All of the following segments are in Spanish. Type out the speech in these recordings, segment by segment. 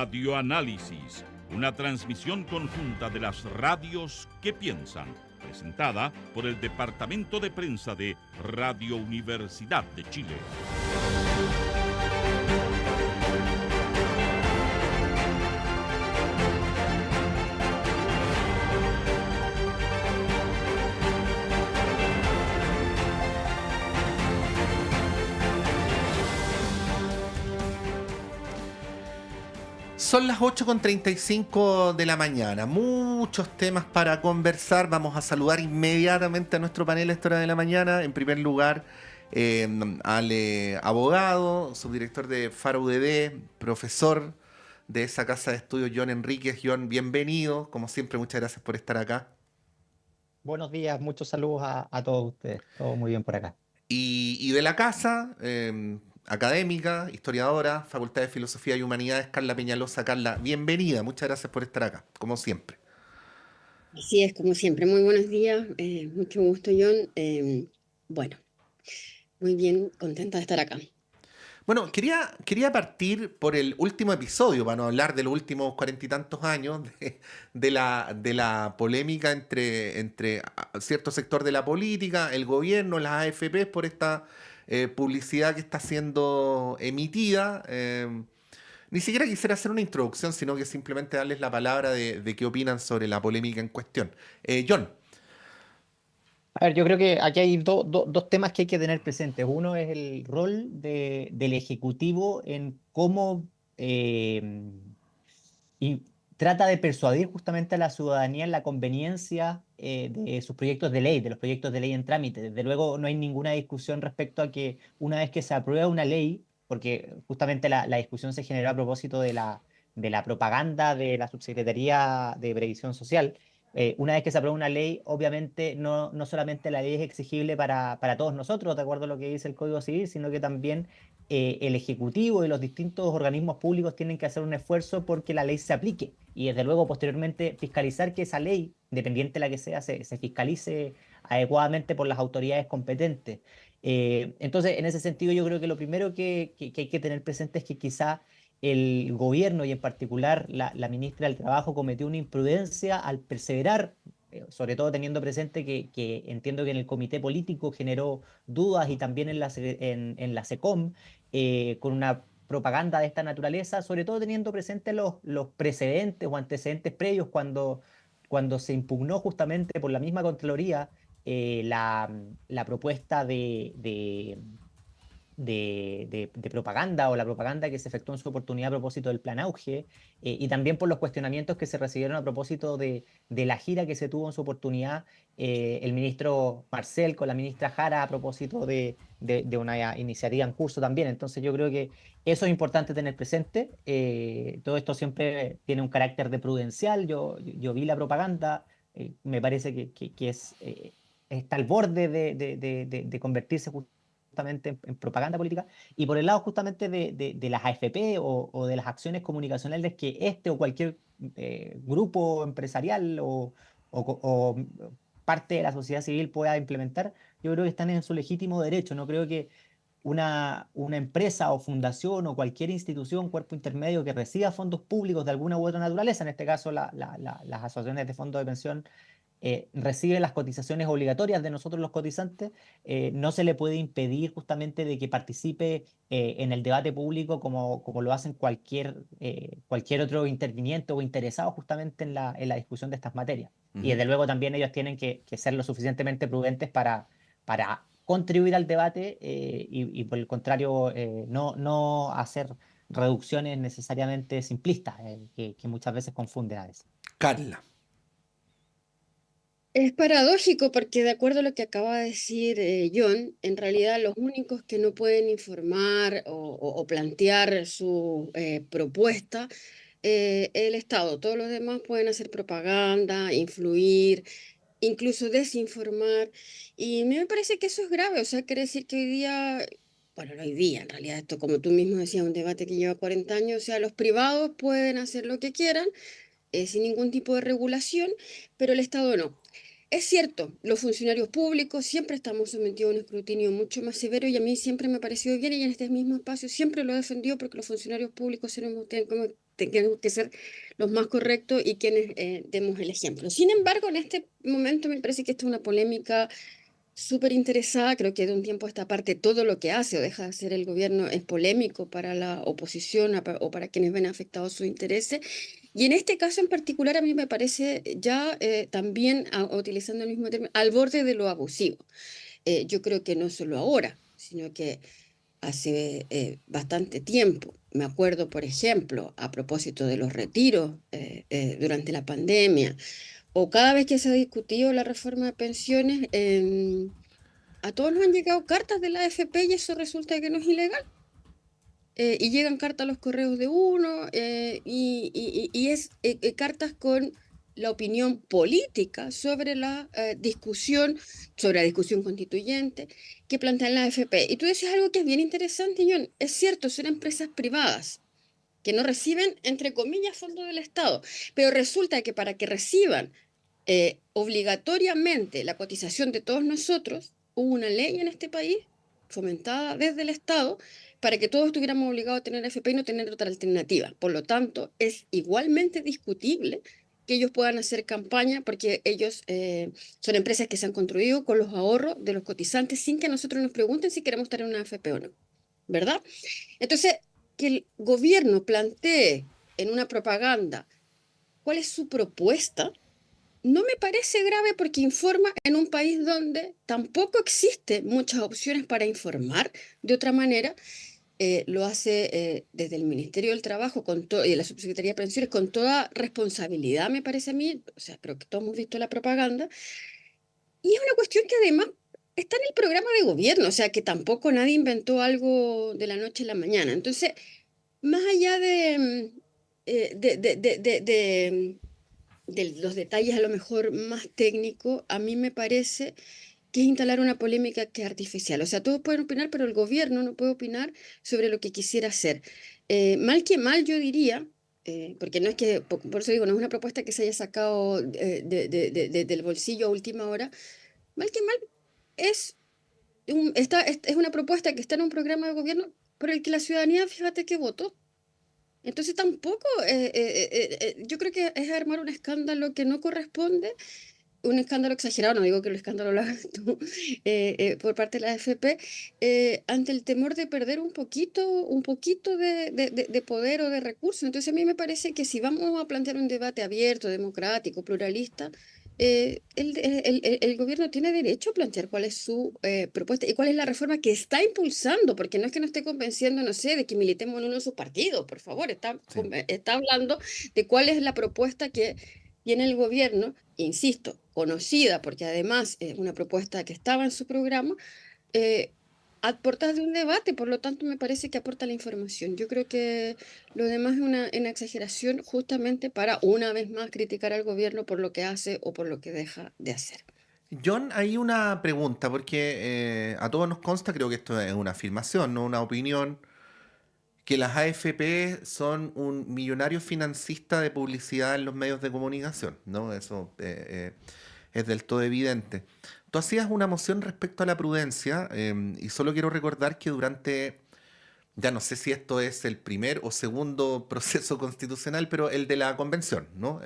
Radioanálisis, una transmisión conjunta de las radios que piensan, presentada por el Departamento de Prensa de Radio Universidad de Chile. Son las 8:35 de la mañana, muchos temas para conversar. Vamos a saludar inmediatamente a nuestro panel a esta hora de la mañana. En primer lugar, al abogado, subdirector de Faro UDD, profesor de esa casa de estudios, John Enríquez. John, bienvenido. Como siempre, muchas gracias por estar acá. Buenos días, muchos saludos a todos ustedes. Todo muy bien por acá. Y de la casa, académica, historiadora, Facultad de Filosofía y Humanidades, Carla Peñalosa. Carla, bienvenida, muchas gracias por estar acá, como siempre. Así es, como siempre. Muy buenos días, mucho gusto, John. Bueno, muy bien, contenta de estar acá. Bueno, quería partir por el último episodio, para no hablar de los últimos 40 y tantos años, de la polémica entre cierto sector de la política, el gobierno, las AFP, por esta publicidad que está siendo emitida. Ni siquiera quisiera hacer una introducción, sino que simplemente darles la palabra de qué opinan sobre la polémica en cuestión. John. A ver, yo creo que aquí hay dos temas que hay que tener presentes. Uno es el rol del Ejecutivo en cómo y trata de persuadir justamente a la ciudadanía en la conveniencia de sus proyectos de ley, de los proyectos de ley en trámite. Desde luego no hay ninguna discusión respecto a que una vez que se aprueba una ley, porque justamente la discusión se generó a propósito de la propaganda de la Subsecretaría de Previsión Social. Una vez que se aprueba una ley, obviamente no solamente la ley es exigible para todos nosotros, de acuerdo a lo que dice el Código Civil, sino que también el Ejecutivo y los distintos organismos públicos tienen que hacer un esfuerzo porque la ley se aplique y desde luego posteriormente fiscalizar que esa ley, dependiente de la que sea, se fiscalice adecuadamente por las autoridades competentes. Entonces, en ese sentido, yo creo que lo primero que hay que tener presente es que quizá el gobierno y en particular la ministra del Trabajo cometió una imprudencia al perseverar, sobre todo teniendo presente que entiendo que en el comité político generó dudas y también en la SECOM, con una propaganda de esta naturaleza, sobre todo teniendo presente los precedentes o antecedentes previos cuando se impugnó justamente por la misma Contraloría la propuesta de propaganda o la propaganda que se efectuó en su oportunidad a propósito del Plan Auge, y también por los cuestionamientos que se recibieron a propósito de la gira que se tuvo en su oportunidad el ministro Marcel con la ministra Jara a propósito de una iniciativa en curso también. Entonces yo creo que eso es importante tener presente. Todo esto siempre tiene un carácter de prudencial. Yo vi la propaganda, me parece que está al borde de convertirse justamente en propaganda política, y por el lado justamente de las AFP o de las acciones comunicacionales que este o cualquier grupo empresarial o parte de la sociedad civil pueda implementar, yo creo que están en su legítimo derecho. No creo que una empresa o fundación o cualquier institución, cuerpo intermedio que reciba fondos públicos de alguna u otra naturaleza, en este caso las asociaciones de fondos de pensión, recibe las cotizaciones obligatorias de nosotros los cotizantes, no se le puede impedir justamente de que participe en el debate público como lo hacen cualquier otro interviniente o interesado justamente en la discusión de estas materias. Y desde luego también ellos tienen que ser lo suficientemente prudentes para contribuir al debate, y por el contrario no hacer reducciones necesariamente simplistas, que muchas veces confunden a veces. Carla. Es paradójico porque de acuerdo a lo que acaba de decir John, en realidad los únicos que no pueden informar o plantear su propuesta, el Estado. Todos los demás pueden hacer propaganda, influir, incluso desinformar. Y a mí me parece que eso es grave. O sea, quiere decir que hoy día, bueno, no hoy día, en realidad esto, como tú mismo decías, un debate que lleva 40 años. O sea, los privados pueden hacer lo que quieran sin ningún tipo de regulación, pero el Estado no. Es cierto, los funcionarios públicos siempre estamos sometidos a un escrutinio mucho más severo y a mí siempre me ha parecido bien y en este mismo espacio siempre lo he defendido porque los funcionarios públicos tenemos que ser los más correctos y quienes demos el ejemplo. Sin embargo, en este momento me parece que esta es una polémica súper interesada. Creo que de un tiempo a esta parte todo lo que hace o deja de hacer el gobierno es polémico para la oposición o para quienes ven afectados sus intereses. Y en este caso en particular a mí me parece ya también, utilizando el mismo término, al borde de lo abusivo. Yo creo que no solo ahora, sino que hace bastante tiempo. Me acuerdo, por ejemplo, a propósito de los retiros durante la pandemia, o cada vez que se ha discutido la reforma de pensiones, a todos nos han llegado cartas de la AFP y eso resulta que no es ilegal. Y llegan cartas a los correos de uno y es cartas con la opinión política sobre la discusión, sobre la discusión constituyente que plantean la AFP. Y tú decías algo que es bien interesante, John. Es cierto, son empresas privadas que no reciben, entre comillas, fondos del Estado, pero resulta que para que reciban obligatoriamente la cotización de todos nosotros, hubo una ley en este país fomentada desde el Estado para que todos estuviéramos obligados a tener AFP y no tener otra alternativa. Por lo tanto, es igualmente discutible que ellos puedan hacer campaña porque ellos son empresas que se han construido con los ahorros de los cotizantes sin que nosotros nos pregunten si queremos tener una AFP o no, ¿verdad? Entonces, que el gobierno plantee en una propaganda cuál es su propuesta, no me parece grave porque informa en un país donde tampoco existen muchas opciones para informar de otra manera. Lo hace desde el Ministerio del Trabajo y la Subsecretaría de Pensiones con toda responsabilidad, me parece a mí. O sea, creo que todos hemos visto la propaganda. Y es una cuestión que además está en el programa de gobierno, o sea, que tampoco nadie inventó algo de la noche a la mañana. Entonces, más allá de los detalles a lo mejor más técnicos, a mí me parece que es instalar una polémica que es artificial. O sea, todos pueden opinar, pero el gobierno no puede opinar sobre lo que quisiera hacer. Mal que mal, yo diría, porque no es que, por eso digo, no es una propuesta que se haya sacado del bolsillo a última hora. Mal que mal, es es una propuesta que está en un programa de gobierno por el que la ciudadanía, fíjate que votó. Entonces tampoco, yo creo que es armar un escándalo que no corresponde, un escándalo exagerado, no digo que el escándalo lo hagas tú, por parte de la AFP, ante el temor de perder un poquito de poder o de recursos. Entonces a mí me parece que si vamos a plantear un debate abierto, democrático, pluralista, el gobierno tiene derecho a plantear cuál es su propuesta y cuál es la reforma que está impulsando, porque no es que no esté convenciendo, no sé, de que militemos en uno de sus partidos, por favor, Sí. está hablando de cuál es la propuesta que tiene el gobierno, insisto, conocida, porque además es una propuesta que estaba en su programa, eh, a puertas de un debate, por lo tanto me parece que aporta la información. Yo creo que lo demás es una exageración justamente para una vez más criticar al gobierno por lo que hace o por lo que deja de hacer. John, hay una pregunta, porque a todos nos consta, creo que esto es una afirmación, no una opinión, que las AFP son un millonario financista de publicidad en los medios de comunicación, ¿no? Eso es del todo evidente. Tú hacías una moción respecto a la prudencia, y solo quiero recordar que durante, ya no sé si esto es el primer o segundo proceso constitucional, pero el de la convención, ¿no?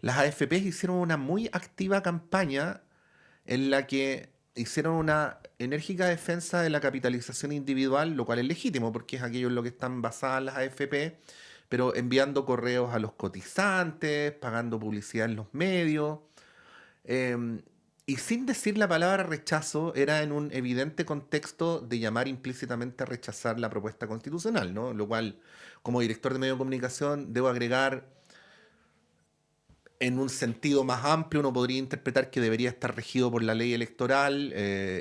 Las AFP hicieron una muy activa campaña en la que hicieron una enérgica defensa de la capitalización individual, lo cual es legítimo porque es aquello en lo que están basadas las AFP, pero enviando correos a los cotizantes, pagando publicidad en los medios, eh, y sin decir la palabra rechazo, era en un evidente contexto de llamar implícitamente a rechazar la propuesta constitucional, ¿no? Lo cual, como director de medio de comunicación, debo agregar en un sentido más amplio, uno podría interpretar que debería estar regido por la ley electoral,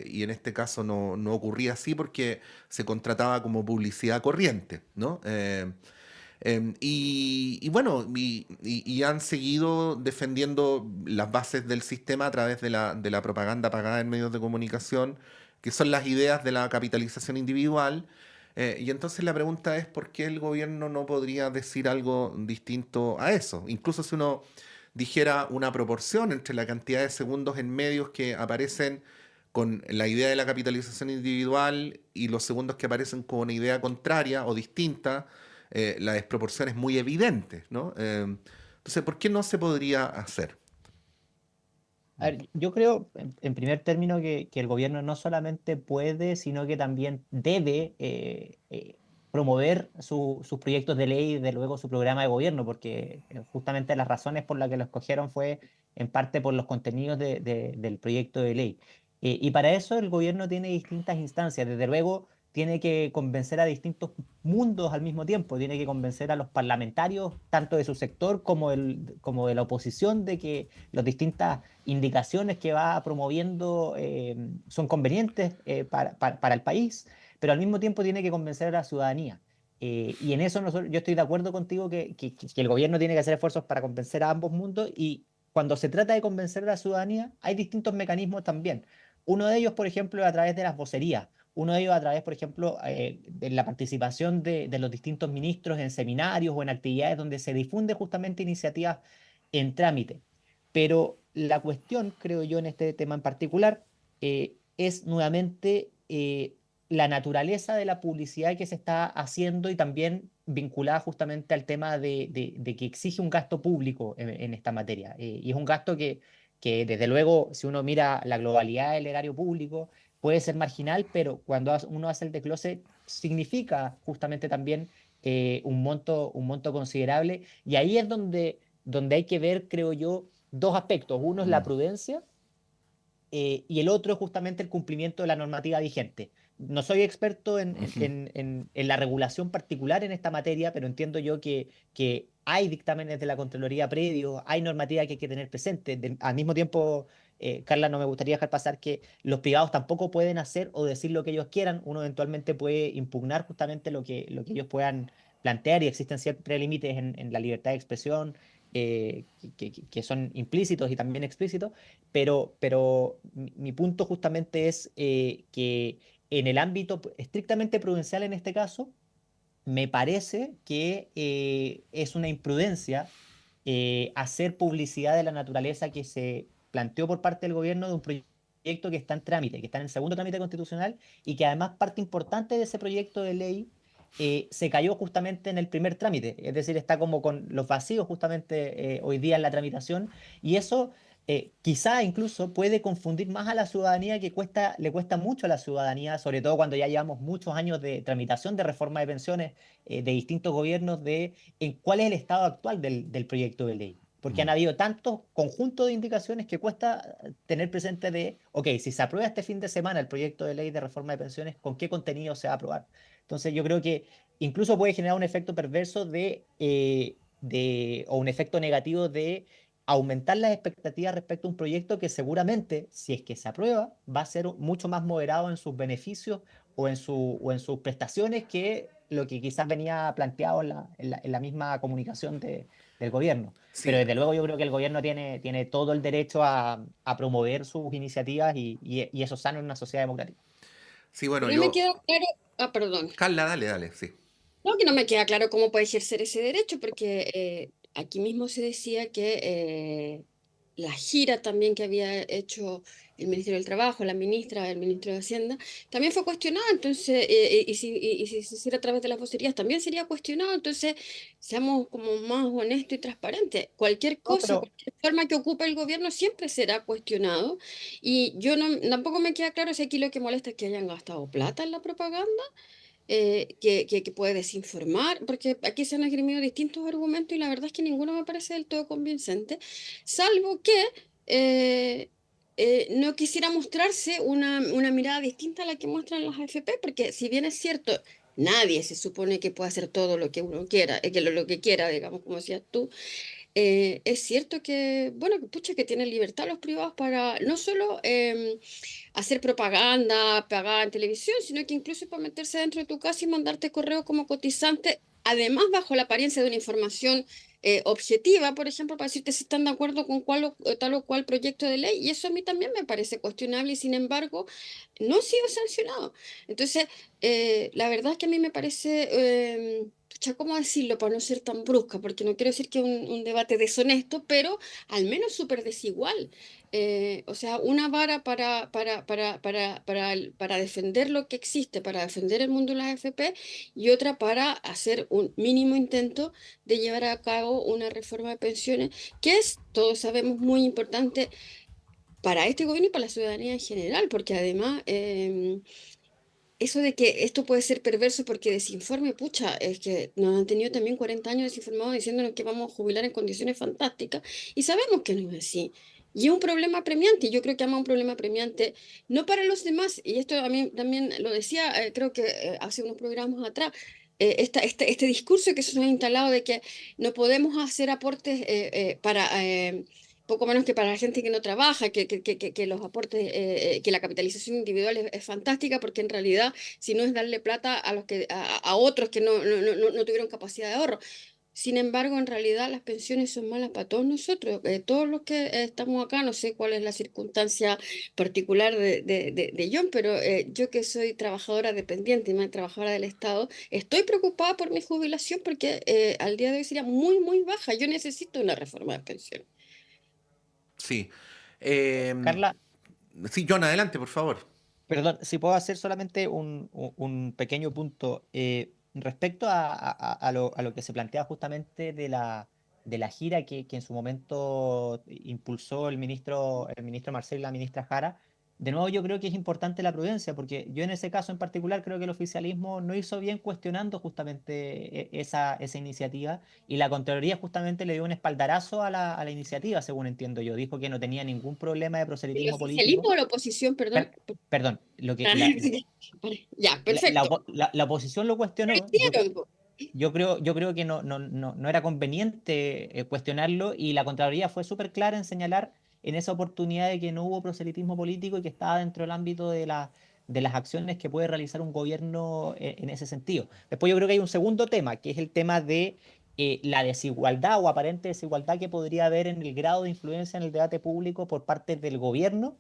y en este caso no ocurría así porque se contrataba como publicidad corriente, ¿no? Y bueno, y han seguido defendiendo las bases del sistema a través de la propaganda pagada en medios de comunicación, que son las ideas de la capitalización individual. Y entonces la pregunta es por qué el gobierno no podría decir algo distinto a eso. Incluso si uno dijera una proporción entre la cantidad de segundos en medios que aparecen con la idea de la capitalización individual y los segundos que aparecen con una idea contraria o distinta, la desproporción es muy evidente, ¿no? Entonces, ¿por qué no se podría hacer? A ver, yo creo, en primer término, que el gobierno no solamente puede, sino que también debe promover sus proyectos de ley y, de luego, su programa de gobierno, porque justamente las razones por las que lo escogieron fue en parte por los contenidos del proyecto de ley. Y para eso el gobierno tiene distintas instancias. Desde luego, tiene que convencer a distintos mundos al mismo tiempo. Tiene que convencer a los parlamentarios, tanto de su sector como de la oposición, de que las distintas indicaciones que va promoviendo son convenientes para el país, pero al mismo tiempo tiene que convencer a la ciudadanía. Y en eso yo estoy de acuerdo contigo que el gobierno tiene que hacer esfuerzos para convencer a ambos mundos, y cuando se trata de convencer a la ciudadanía hay distintos mecanismos también. Uno de ellos, por ejemplo, es a través de las vocerías. Uno de ellos a través, por ejemplo, de la participación de los distintos ministros en seminarios o en actividades donde se difunde justamente iniciativas en trámite. Pero la cuestión, creo yo, en este tema en particular, es nuevamente la naturaleza de la publicidad que se está haciendo, y también vinculada justamente al tema de que exige un gasto público en esta materia. Y es un gasto que, desde luego, si uno mira la globalidad del erario público, puede ser marginal, pero cuando uno hace el desglose, significa justamente también un monto considerable. Y ahí es donde hay que ver, creo yo, dos aspectos. Uno es la Mm, prudencia, y el otro es justamente el cumplimiento de la normativa vigente. No soy experto ujú. en la regulación particular en esta materia, pero entiendo yo que hay dictámenes de la Contraloría previos, hay normativa que hay que tener presente. Al mismo tiempo, Carla, no me gustaría dejar pasar que los privados tampoco pueden hacer o decir lo que ellos quieran. Uno eventualmente puede impugnar justamente lo que ellos puedan plantear, y existen siempre límites en la libertad de expresión, que son implícitos y también explícitos. Pero mi punto justamente es que en el ámbito estrictamente prudencial, en este caso, me parece que es una imprudencia hacer publicidad de la naturaleza que se planteó por parte del gobierno de un proyecto que está en trámite, que está en el segundo trámite constitucional, y que además parte importante de ese proyecto de ley se cayó justamente en el primer trámite. Es decir, está como con los vacíos justamente hoy día en la tramitación, y eso quizá incluso puede confundir más a la ciudadanía, que le cuesta mucho a la ciudadanía, sobre todo cuando ya llevamos muchos años de tramitación de reforma de pensiones de distintos gobiernos, en cuál es el estado actual del proyecto de ley. Porque han Mm. habido tantos conjuntos de indicaciones que cuesta tener presente ok, si se aprueba este fin de semana el proyecto de ley de reforma de pensiones, ¿con qué contenido se va a aprobar? Entonces yo creo que incluso puede generar un efecto perverso o un efecto negativo de aumentar las expectativas respecto a un proyecto que seguramente, si es que se aprueba, va a ser mucho más moderado en sus beneficios o en sus prestaciones, que lo que quizás venía planteado en la misma comunicación del gobierno. Pero Sí, desde luego yo creo que el gobierno tiene todo el derecho a promover sus iniciativas, y eso es sano en una sociedad democrática. sí, bueno, Pero no me yo... queda claro, perdón. Carla, dale, dale, sí. No, que no me queda claro cómo puede ejercer ese derecho, porque aquí mismo se decía que la gira también que había hecho el Ministerio del Trabajo, la ministra, el ministro de Hacienda, también fue cuestionada. Entonces, y si se hiciera a través de las vocerías, también sería cuestionado. Entonces, seamos como más honestos y transparentes. Cualquier No, cosa, pero cualquier forma que ocupe el gobierno siempre será cuestionado. Y yo no, tampoco me queda claro si aquí lo que molesta es que hayan gastado plata en la propaganda, que puede desinformar, porque aquí se han esgrimido distintos argumentos y la verdad es que ninguno me parece del todo convincente, salvo que eh, no quisiera mostrarse una mirada distinta a la que muestran las AFP, porque si bien es cierto, nadie se supone que puede hacer todo lo que uno quiera, que lo que quiera, digamos, como decías tú. Es cierto que, bueno, que pucha, que tienen libertad los privados para no solo hacer propaganda pagada en televisión, sino que incluso para meterse dentro de tu casa y mandarte correo como cotizante, además bajo la apariencia de una información objetiva, por ejemplo, para decirte si están de acuerdo con tal o cual proyecto de ley. Y eso a mí también me parece cuestionable y sin embargo no ha sido sancionado. Entonces, la verdad es que a mí me parece... ¿cómo decirlo para no ser tan brusca? Porque no quiero decir que es un debate deshonesto, pero al menos súper desigual. O sea, una vara para defender lo que existe, para defender el mundo de las AFP, y otra para hacer un mínimo intento de llevar a cabo una reforma de pensiones, que es, todos sabemos, muy importante para este gobierno y para la ciudadanía en general, porque además eso de que esto puede ser perverso porque desinforme, pucha, es que nos han tenido también 40 años desinformados diciéndonos que vamos a jubilar en condiciones fantásticas y sabemos que no es así. Y es un problema apremiante, y yo creo que ama un problema apremiante, no para los demás, y esto a mí también lo decía, creo que hace unos programas atrás, este discurso que se nos ha instalado de que no podemos hacer aportes para poco menos que para la gente que no trabaja, que los aportes, que la capitalización individual es fantástica, porque en realidad, si no es darle plata a a otros que no tuvieron capacidad de ahorro. Sin embargo, en realidad las pensiones son malas para todos nosotros, todos los que estamos acá. No sé cuál es la circunstancia particular de John, pero yo que soy trabajadora dependiente y más trabajadora del Estado, estoy preocupada por mi jubilación porque al día de hoy sería muy, muy baja. Yo necesito una reforma de pensiones. Sí. Em, Carla, sí, John, adelante, por favor. perdón, si puedo hacer solamente un pequeño punto respecto a lo que se plantea justamente de la gira que en su momento impulsó el ministro Marcel y la ministra Jara. De nuevo, yo creo que es importante la prudencia, porque yo en ese caso en particular creo que el oficialismo no hizo bien cuestionando justamente esa iniciativa, y la Contraloría justamente le dio un espaldarazo a la iniciativa, según entiendo yo. Dijo que no tenía ningún problema de ¿El proselitismo político. oficialismo o la oposición, perdón? Perdón, Ya, la perfecto. la oposición lo Lo cuestionó. hicieron, po. Yo creo que no era conveniente cuestionarlo, y la Contraloría fue súper clara en señalar en esa oportunidad de que no hubo proselitismo político y que estaba dentro del ámbito de las acciones que puede realizar un gobierno en ese sentido. Después yo creo que hay un segundo tema, que es el tema de la desigualdad o aparente desigualdad que podría haber en el grado de influencia en el debate público por parte del gobierno,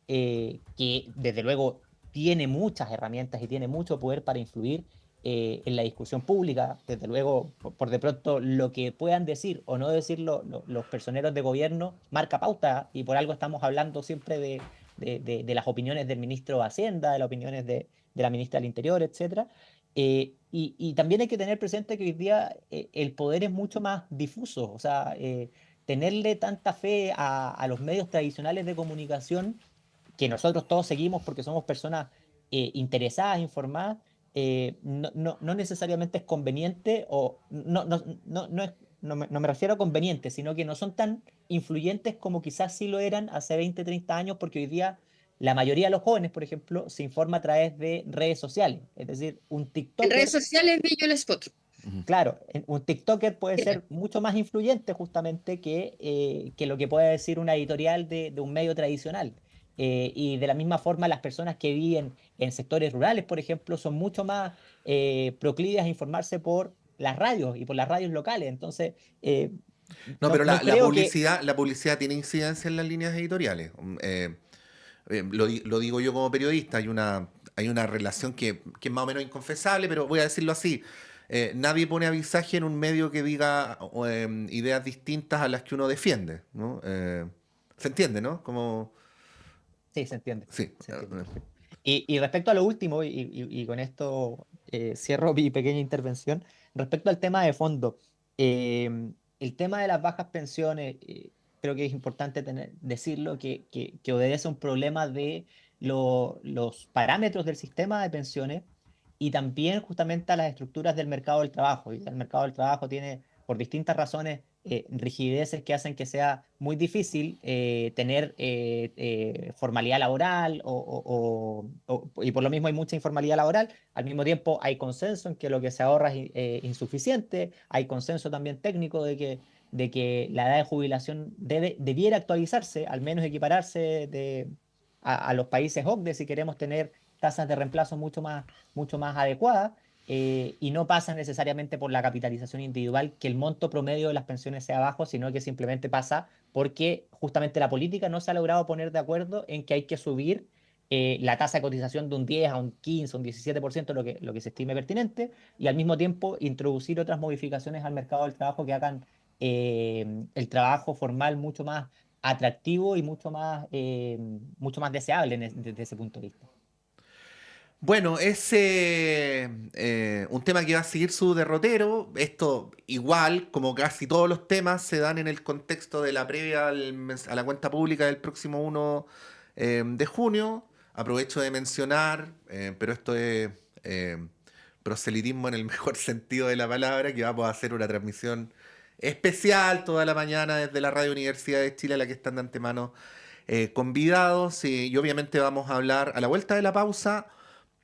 que desde luego tiene muchas herramientas y tiene mucho poder para influir en la discusión pública. Desde luego, por de pronto, lo que puedan decir o no decir los personeros de gobierno marca pauta, y por algo estamos hablando siempre de las opiniones del ministro de Hacienda, de las opiniones de la ministra del Interior, etcétera. Y también hay que tener presente que hoy día el poder es mucho más difuso. O sea, tenerle tanta fe a los medios tradicionales de comunicación, que nosotros todos seguimos porque somos personas interesadas, informadas, no necesariamente es conveniente, o no me refiero a conveniente, sino que no son tan influyentes como quizás sí lo eran hace 20, 30 años, porque hoy día la mayoría de los jóvenes, por ejemplo, se informa a través de redes sociales. Es decir, un En redes TikToker. sociales vi yo el spot. Ujú. Claro, un TikToker puede Mira, ser mucho más influyente justamente que lo que puede decir una editorial de un medio tradicional. Y de la misma forma, las personas que viven en sectores rurales, por ejemplo, son mucho más proclives a informarse por las radios y por las radios locales. Entonces, eh, No, pero no creo que... la publicidad tiene incidencia en las líneas editoriales. Lo digo yo como periodista, hay una relación que es más o menos inconfesable, pero voy a decirlo así. Nadie pone avisaje en un medio que diga ideas distintas a las que uno defiende, ¿no? ¿Se entiende, no? Como, Sí, se entiende, sí. se entiende perfecto. Y respecto a lo último, y con esto cierro mi pequeña intervención, respecto al tema de fondo, el tema de las bajas pensiones, creo que es importante decirlo, que obedece a un problema de los parámetros del sistema de pensiones, y también justamente a las estructuras del mercado del trabajo. Y el mercado del trabajo tiene, por distintas razones, rigideces que hacen que sea muy difícil tener formalidad laboral, y por lo mismo hay mucha informalidad laboral. Al mismo tiempo hay consenso en que lo que se ahorra es insuficiente. Hay consenso también técnico de que la edad de jubilación debiera actualizarse, al menos equipararse a los países OCDE, si queremos tener tasas de reemplazo mucho más adecuadas. Y no pasa necesariamente por la capitalización individual, que el monto promedio de las pensiones sea bajo, sino que simplemente pasa porque justamente la política no se ha logrado poner de acuerdo en que hay que subir la tasa de cotización de un 10 a un 15, un 17%, lo que se estime pertinente, y al mismo tiempo introducir otras modificaciones al mercado del trabajo que hagan el trabajo formal mucho más atractivo y mucho más deseable desde ese punto de vista. Bueno, es un tema que va a seguir su derrotero. Esto, igual, como casi todos los temas, se dan en el contexto de la previa a la cuenta pública del próximo 1 de junio. Aprovecho de mencionar, pero esto es proselitismo en el mejor sentido de la palabra, que vamos a hacer una transmisión especial toda la mañana desde la Radio Universidad de Chile, a la que están de antemano convidados. Y obviamente vamos a hablar a la vuelta de la pausa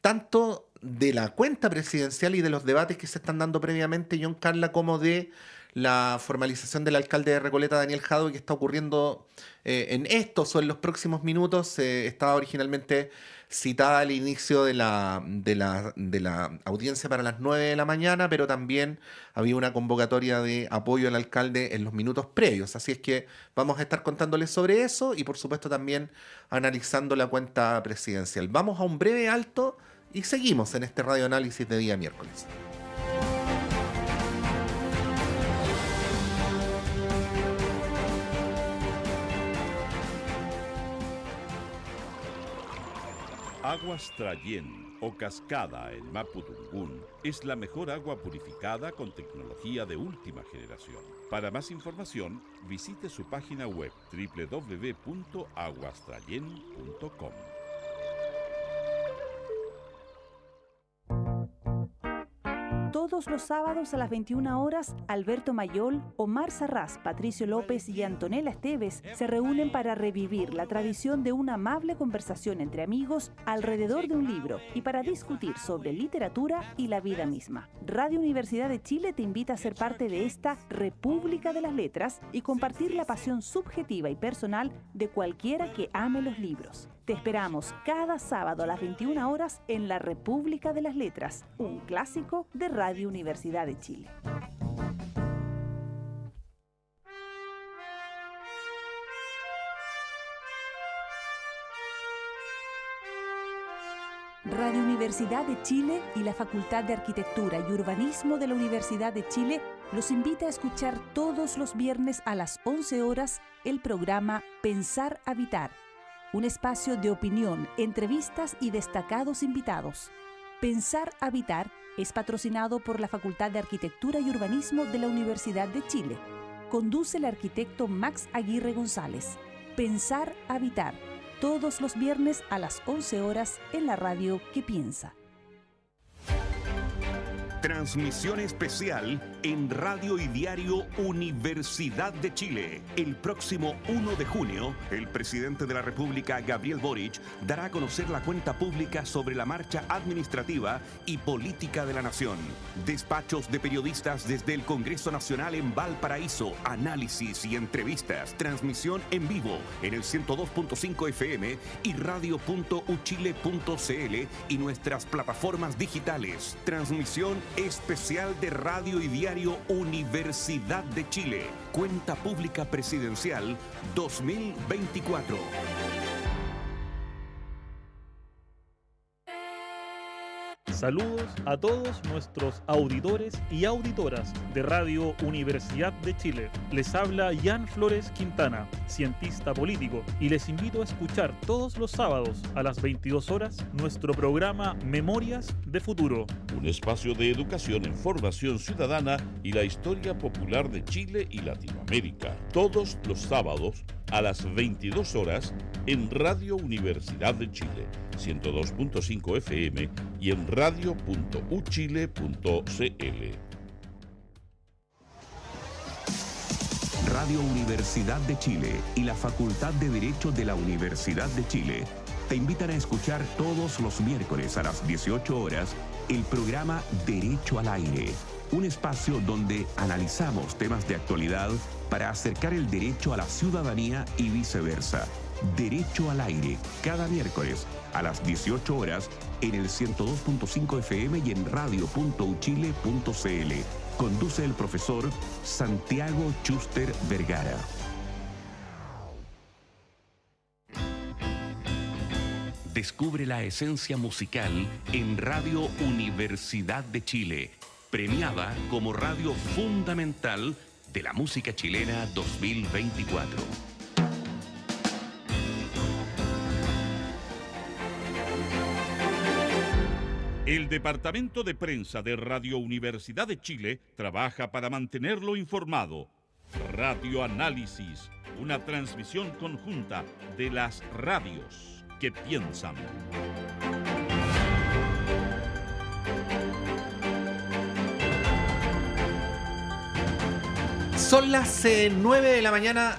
tanto de la cuenta presidencial y de los debates que se están dando previamente, John, Carla, como de la formalización del alcalde de Recoleta, Daniel Jadwe, que está ocurriendo en estos o en los próximos minutos. Estaba originalmente citada al inicio de la audiencia para las 9 de la mañana, pero también había una convocatoria de apoyo al alcalde en los minutos previos. Así es que vamos a estar contándoles sobre eso y, por supuesto, también analizando la cuenta presidencial. Vamos a un breve alto y seguimos en este Radio Análisis de día miércoles. Aguas Trayén o Cascada en Mapudungún es la mejor agua purificada con tecnología de última generación. Para más información, visite su página web www.aguastrayen.com. Todos los sábados a las 21 horas, Alberto Mayol, Omar Sarraz, Patricio López y Antonella Esteves se reúnen para revivir la tradición de una amable conversación entre amigos alrededor de un libro y para discutir sobre literatura y la vida misma. Radio Universidad de Chile te invita a ser parte de esta República de las Letras y compartir la pasión subjetiva y personal de cualquiera que ame los libros. Te esperamos cada sábado a las 21 horas en la República de las Letras, un clásico de Radio Universidad de Chile. Radio Universidad de Chile y la Facultad de Arquitectura y Urbanismo de la Universidad de Chile los invita a escuchar todos los viernes a las 11 horas el programa Pensar Habitar, un espacio de opinión, entrevistas y destacados invitados. Pensar Habitar es patrocinado por la Facultad de Arquitectura y Urbanismo de la Universidad de Chile. Conduce el arquitecto Max Aguirre González. Pensar Habitar, todos los viernes a las 11 horas en la radio que piensa. Transmisión especial en Radio y Diario Universidad de Chile. El próximo 1 de junio, el presidente de la República, Gabriel Boric, dará a conocer la cuenta pública sobre la marcha administrativa y política de la nación. Despachos de periodistas desde el Congreso Nacional en Valparaíso, análisis y entrevistas. Transmisión en vivo en el 102.5 FM y radio.uchile.cl y nuestras plataformas digitales. Transmisión especial de Radio y Diario Universidad de Chile. Cuenta pública presidencial 2024. Saludos a todos nuestros auditores y auditoras de Radio Universidad de Chile. Les habla Jan Flores Quintana, cientista político, y les invito a escuchar todos los sábados a las 22 horas nuestro programa Memorias de Futuro. Un espacio de educación en formación ciudadana y la historia popular de Chile y Latinoamérica. Todos los sábados a las 22 horas en Radio Universidad de Chile, 102.5 FM y en radio.uchile.cl. Radio Universidad de Chile y la Facultad de Derecho de la Universidad de Chile te invitan a escuchar todos los miércoles a las 18 horas el programa Derecho al Aire, un espacio donde analizamos temas de actualidad para acercar el derecho a la ciudadanía y viceversa. Derecho al Aire, cada miércoles a las 18 horas en el 102.5 FM y en radio.uchile.cl. Conduce el profesor Santiago Schuster Vergara. Descubre la esencia musical en Radio Universidad de Chile, premiada como radio fundamental de la música chilena 2024. El Departamento de Prensa de Radio Universidad de Chile trabaja para mantenerlo informado. Radio Análisis, una transmisión conjunta de las radios que piensan. Son las 9 de la mañana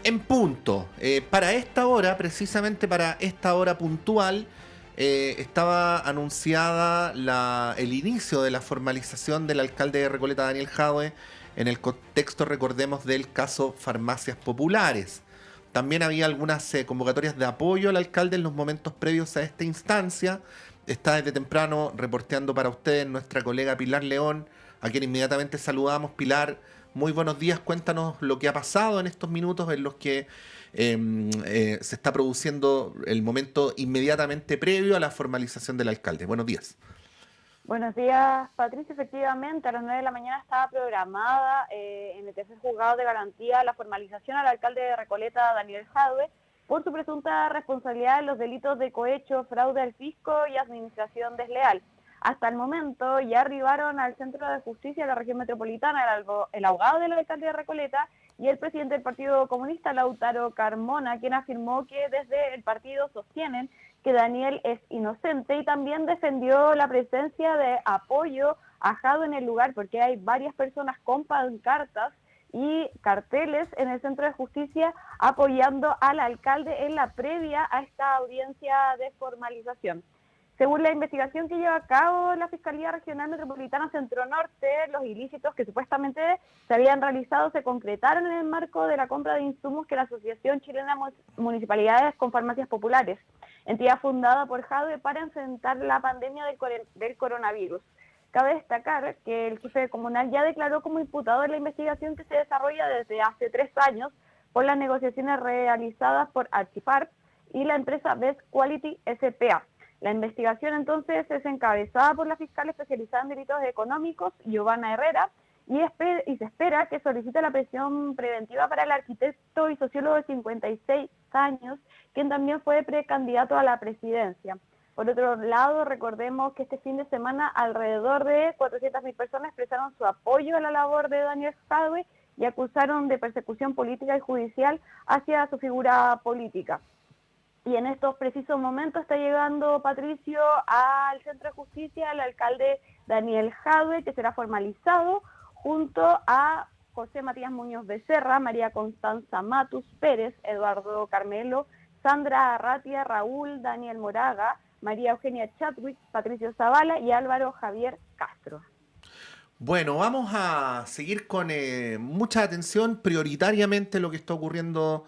en punto. Para esta hora, precisamente para esta hora puntual, estaba anunciada el inicio de la formalización del alcalde de Recoleta, Daniel Jadwe, en el contexto, recordemos, del caso Farmacias Populares. También había algunas convocatorias de apoyo al alcalde en los momentos previos a esta instancia. Está desde temprano reporteando para ustedes nuestra colega Pilar León, a quien inmediatamente saludamos. Pilar, muy buenos días. Cuéntanos lo que ha pasado en estos minutos en los que se está produciendo el momento inmediatamente previo a la formalización del alcalde. Buenos días. Buenos días, Patricia. Efectivamente, a las 9 de la mañana estaba programada en el tercer juzgado de garantía la formalización al alcalde de Recoleta, Daniel Jadwe, por su presunta responsabilidad en los delitos de cohecho, fraude al fisco y administración desleal. Hasta el momento ya arribaron al Centro de Justicia de la Región Metropolitana el abogado del alcalde de Recoleta y el presidente del Partido Comunista, Lautaro Carmona, quien afirmó que desde el partido sostienen que Daniel es inocente y también defendió la presencia de apoyo a Jadwe en el lugar, porque hay varias personas con pancartas y carteles en el Centro de Justicia apoyando al alcalde en la previa a esta audiencia de formalización. Según la investigación que lleva a cabo la Fiscalía Regional Metropolitana Centro Norte, los ilícitos que supuestamente se habían realizado se concretaron en el marco de la compra de insumos que la Asociación Chilena de Municipalidades con Farmacias Populares, entidad fundada por Jadwe para enfrentar la pandemia del coronavirus. Cabe destacar que el jefe comunal ya declaró como imputado en la investigación que se desarrolla desde hace 3 años por las negociaciones realizadas por Archifarp y la empresa Best Quality S.p.A. La investigación entonces es encabezada por la fiscal especializada en delitos económicos, Giovanna Herrera, y se espera que solicite la prisión preventiva para el arquitecto y sociólogo de 56 años, quien también fue precandidato a la presidencia. Por otro lado, recordemos que este fin de semana alrededor de 400.000 personas expresaron su apoyo a la labor de Daniel Jadwe y acusaron de persecución política y judicial hacia su figura política. Y en estos precisos momentos está llegando, Patricio, al Centro de Justicia el alcalde Daniel Jadwe, que será formalizado junto a José Matías Muñoz Becerra, María Constanza Matus Pérez, Eduardo Carmelo, Sandra Arratia, Raúl Daniel Moraga, María Eugenia Chadwick, Patricio Zavala y Álvaro Javier Castro. Bueno, vamos a seguir con mucha atención, prioritariamente lo que está ocurriendo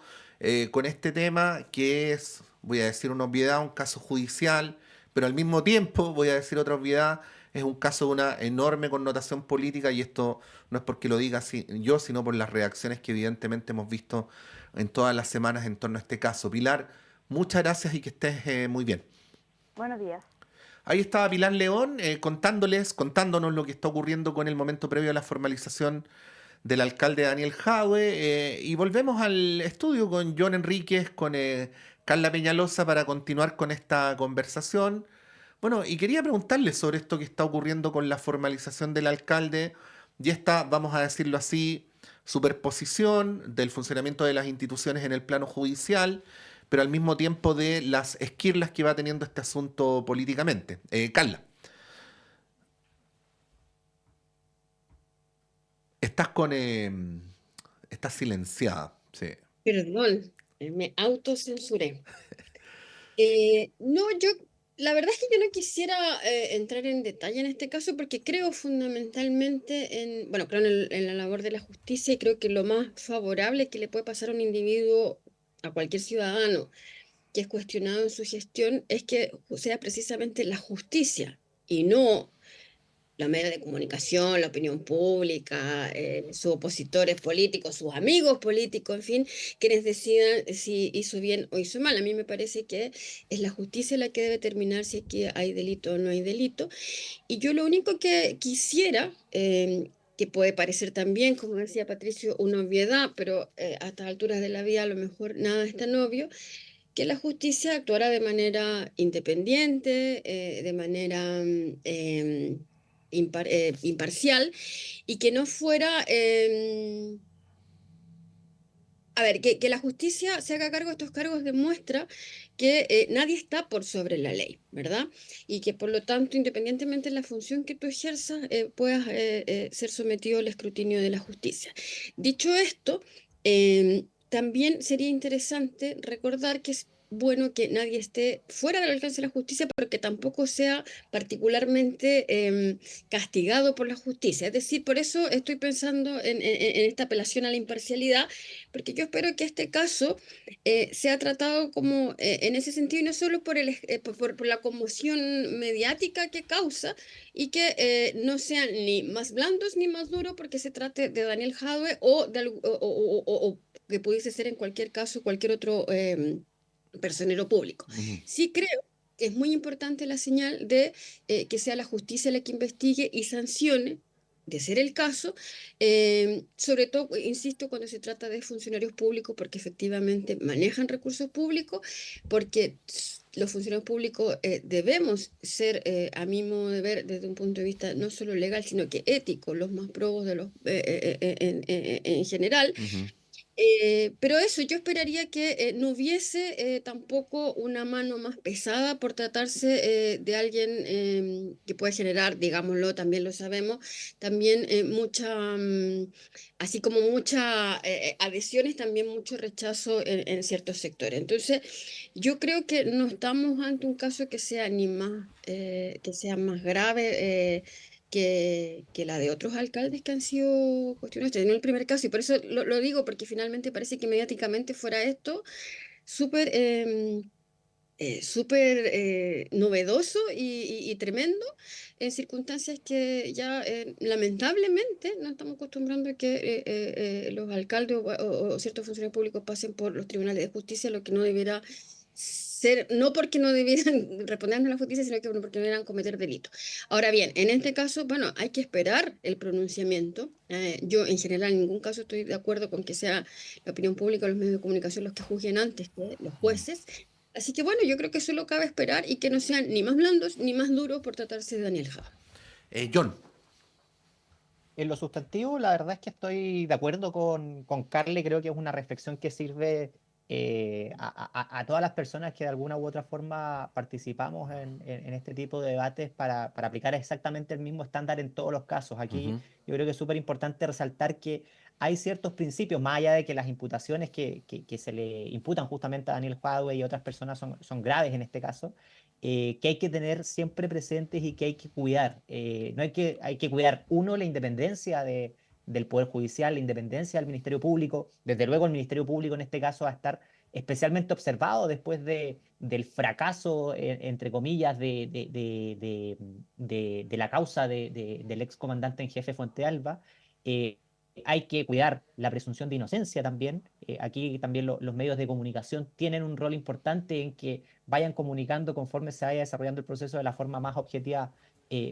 con este tema, que es, voy a decir una obviedad, un caso judicial, pero al mismo tiempo, voy a decir otra obviedad, es un caso de una enorme connotación política, y esto no es porque lo diga yo, sino por las reacciones que evidentemente hemos visto en todas las semanas en torno a este caso. Pilar, muchas gracias y que estés muy bien. Buenos días. Ahí estaba Pilar León contándonos lo que está ocurriendo con el momento previo a la formalización del alcalde Daniel Jadwe, y volvemos al estudio con John Enríquez, con Carla Peñalosa, para continuar con esta conversación. Bueno, y quería preguntarle sobre esto que está ocurriendo con la formalización del alcalde y esta, vamos a decirlo así, superposición del funcionamiento de las instituciones en el plano judicial, pero al mismo tiempo de las esquirlas que va teniendo este asunto políticamente. Carla. Estás silenciada, sí. Perdón, me autocensuré. No, la verdad es que yo no quisiera entrar en detalle en este caso porque creo fundamentalmente creo en la labor de la justicia, y creo que lo más favorable que le puede pasar a un individuo, a cualquier ciudadano que es cuestionado en su gestión, es que sea precisamente la justicia y no los medios de comunicación, la opinión pública, sus opositores políticos, sus amigos políticos, en fin, quienes decidan si hizo bien o hizo mal. A mí me parece que es la justicia la que debe determinar si aquí hay delito o no hay delito. Y yo lo único que quisiera, que puede parecer también, como decía Patricio, una obviedad, pero a estas alturas de la vida a lo mejor nada es tan obvio, que la justicia actuara de manera independiente, de manera imparcial, y que no fuera... a ver, que la justicia se haga cargo de estos cargos demuestra que nadie está por sobre la ley, ¿verdad? Y que por lo tanto, independientemente de la función que tú ejerzas, puedas ser sometido al escrutinio de la justicia. Dicho esto, también sería interesante recordar que es bueno que nadie esté fuera del alcance de la justicia, pero que tampoco sea particularmente castigado por la justicia. Es decir, por eso estoy pensando en esta apelación a la imparcialidad, porque yo espero que este caso sea tratado como en ese sentido, y no solo por la conmoción mediática que causa, y que no sean ni más blandos ni más duros porque se trate de Daniel Jadwe o que pudiese ser en cualquier caso cualquier otro personero público. Sí creo que es muy importante la señal de que sea la justicia la que investigue y sancione, de ser el caso, sobre todo, insisto, cuando se trata de funcionarios públicos, porque efectivamente manejan recursos públicos, porque los funcionarios públicos debemos ser, a mi modo de ver, desde un punto de vista no solo legal, sino que ético, los más probos de los, en general. Pero eso, yo esperaría que no hubiese tampoco una mano más pesada por tratarse de alguien que puede generar, digámoslo, también lo sabemos, también así como muchas adhesiones, también mucho rechazo en ciertos sectores. Entonces, yo creo que no estamos ante un caso que sea ni más, que sea más grave. Que la de otros alcaldes que han sido cuestionados. Este no es el primer caso, y por eso lo digo, porque finalmente parece que mediáticamente fuera esto súper novedoso y tremendo, en circunstancias que ya lamentablemente no estamos acostumbrando a que los alcaldes o ciertos funcionarios públicos pasen por los tribunales de justicia, lo que no deberá ser, no porque no debieran responder ante la justicia, sino que porque no debieran cometer delitos. Ahora bien, en este caso, bueno, hay que esperar el pronunciamiento. Yo en general en ningún caso estoy de acuerdo con que sea la opinión pública o los medios de comunicación los que juzguen antes que los jueces. Así que bueno, yo creo que solo cabe esperar y que no sean ni más blandos ni más duros por tratarse de Daniel Jadwe. John. En lo sustantivo, la verdad es que estoy de acuerdo con Carle. Creo que es una reflexión que sirve a todas las personas que de alguna u otra forma participamos en este tipo de debates para aplicar exactamente el mismo estándar en todos los casos. Aquí yo creo que es súper importante resaltar que hay ciertos principios, más allá de que las imputaciones que se le imputan justamente a Daniel Jadwe y otras personas son graves en este caso, que hay que tener siempre presentes y que hay que cuidar. No hay que cuidar, uno, la independencia del Poder Judicial, la independencia del Ministerio Público. Desde luego el Ministerio Público en este caso va a estar especialmente observado después del fracaso, entre comillas, de la causa del excomandante en jefe Fuente Alba. Hay que cuidar la presunción de inocencia también. Aquí también los medios de comunicación tienen un rol importante en que vayan comunicando conforme se vaya desarrollando el proceso de la forma más objetiva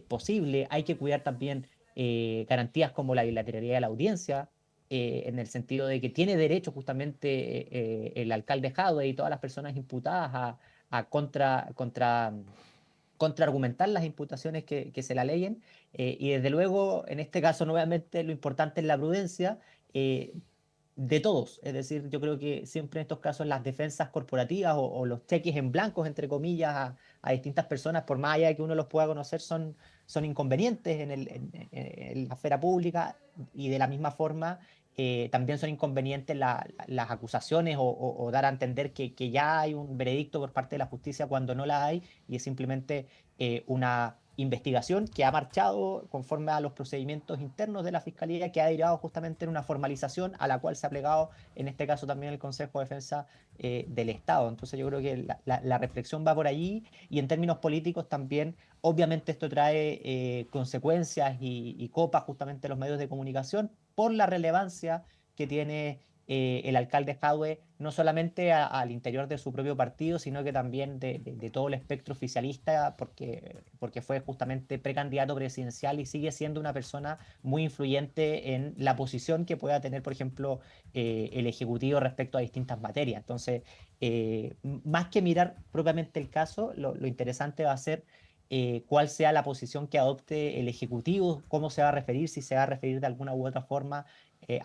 posible. Hay que cuidar también garantías como la bilateralidad de la audiencia, en el sentido de que tiene derecho justamente el alcalde Jadwe y todas las personas imputadas a contraargumentar las imputaciones que se le aleguen. Y desde luego, en este caso, nuevamente, lo importante es la prudencia de todos. Es decir, yo creo que siempre en estos casos las defensas corporativas o los cheques en blancos, entre comillas, a distintas personas, por más allá de que uno los pueda conocer, son inconvenientes en la esfera pública, y de la misma forma también son inconvenientes las acusaciones o dar a entender que ya hay un veredicto por parte de la justicia cuando no la hay, y es simplemente una investigación que ha marchado conforme a los procedimientos internos de la Fiscalía, que ha derivado justamente en una formalización a la cual se ha plegado, en este caso también el Consejo de Defensa del Estado. Entonces yo creo que la reflexión va por allí, y en términos políticos también, obviamente esto trae consecuencias y copa justamente los medios de comunicación por la relevancia que tiene el alcalde Jadwe, no solamente al interior de su propio partido, sino que también de todo el espectro oficialista, porque fue justamente precandidato presidencial y sigue siendo una persona muy influyente en la posición que pueda tener, por ejemplo, el Ejecutivo respecto a distintas materias. Entonces, más que mirar propiamente el caso, lo interesante va a ser cuál sea la posición que adopte el Ejecutivo, cómo se va a referir, si se va a referir de alguna u otra forma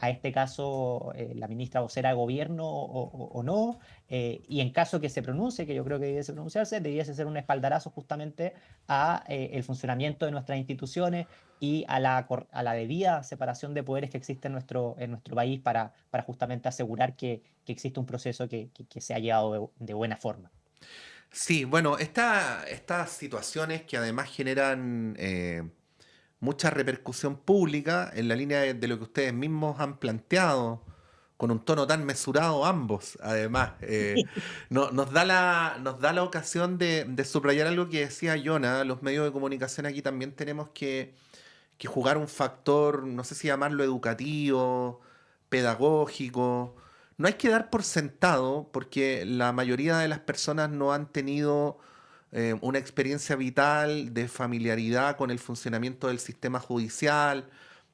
a este caso la ministra vocera de gobierno o no, y en caso que se pronuncie, que yo creo que debiese pronunciarse, debiese ser un espaldarazo justamente a el funcionamiento de nuestras instituciones y a la debida separación de poderes que existe en nuestro país para justamente asegurar que existe un proceso que se ha llevado de buena forma. Sí, bueno, estas situaciones que además generan mucha repercusión pública en la línea de lo que ustedes mismos han planteado, con un tono tan mesurado ambos, además, nos da la ocasión de subrayar algo que decía Yona. Los medios de comunicación aquí también tenemos que jugar un factor, no sé si llamarlo educativo, pedagógico. No hay que dar por sentado, porque la mayoría de las personas no han tenido una experiencia vital de familiaridad con el funcionamiento del sistema judicial,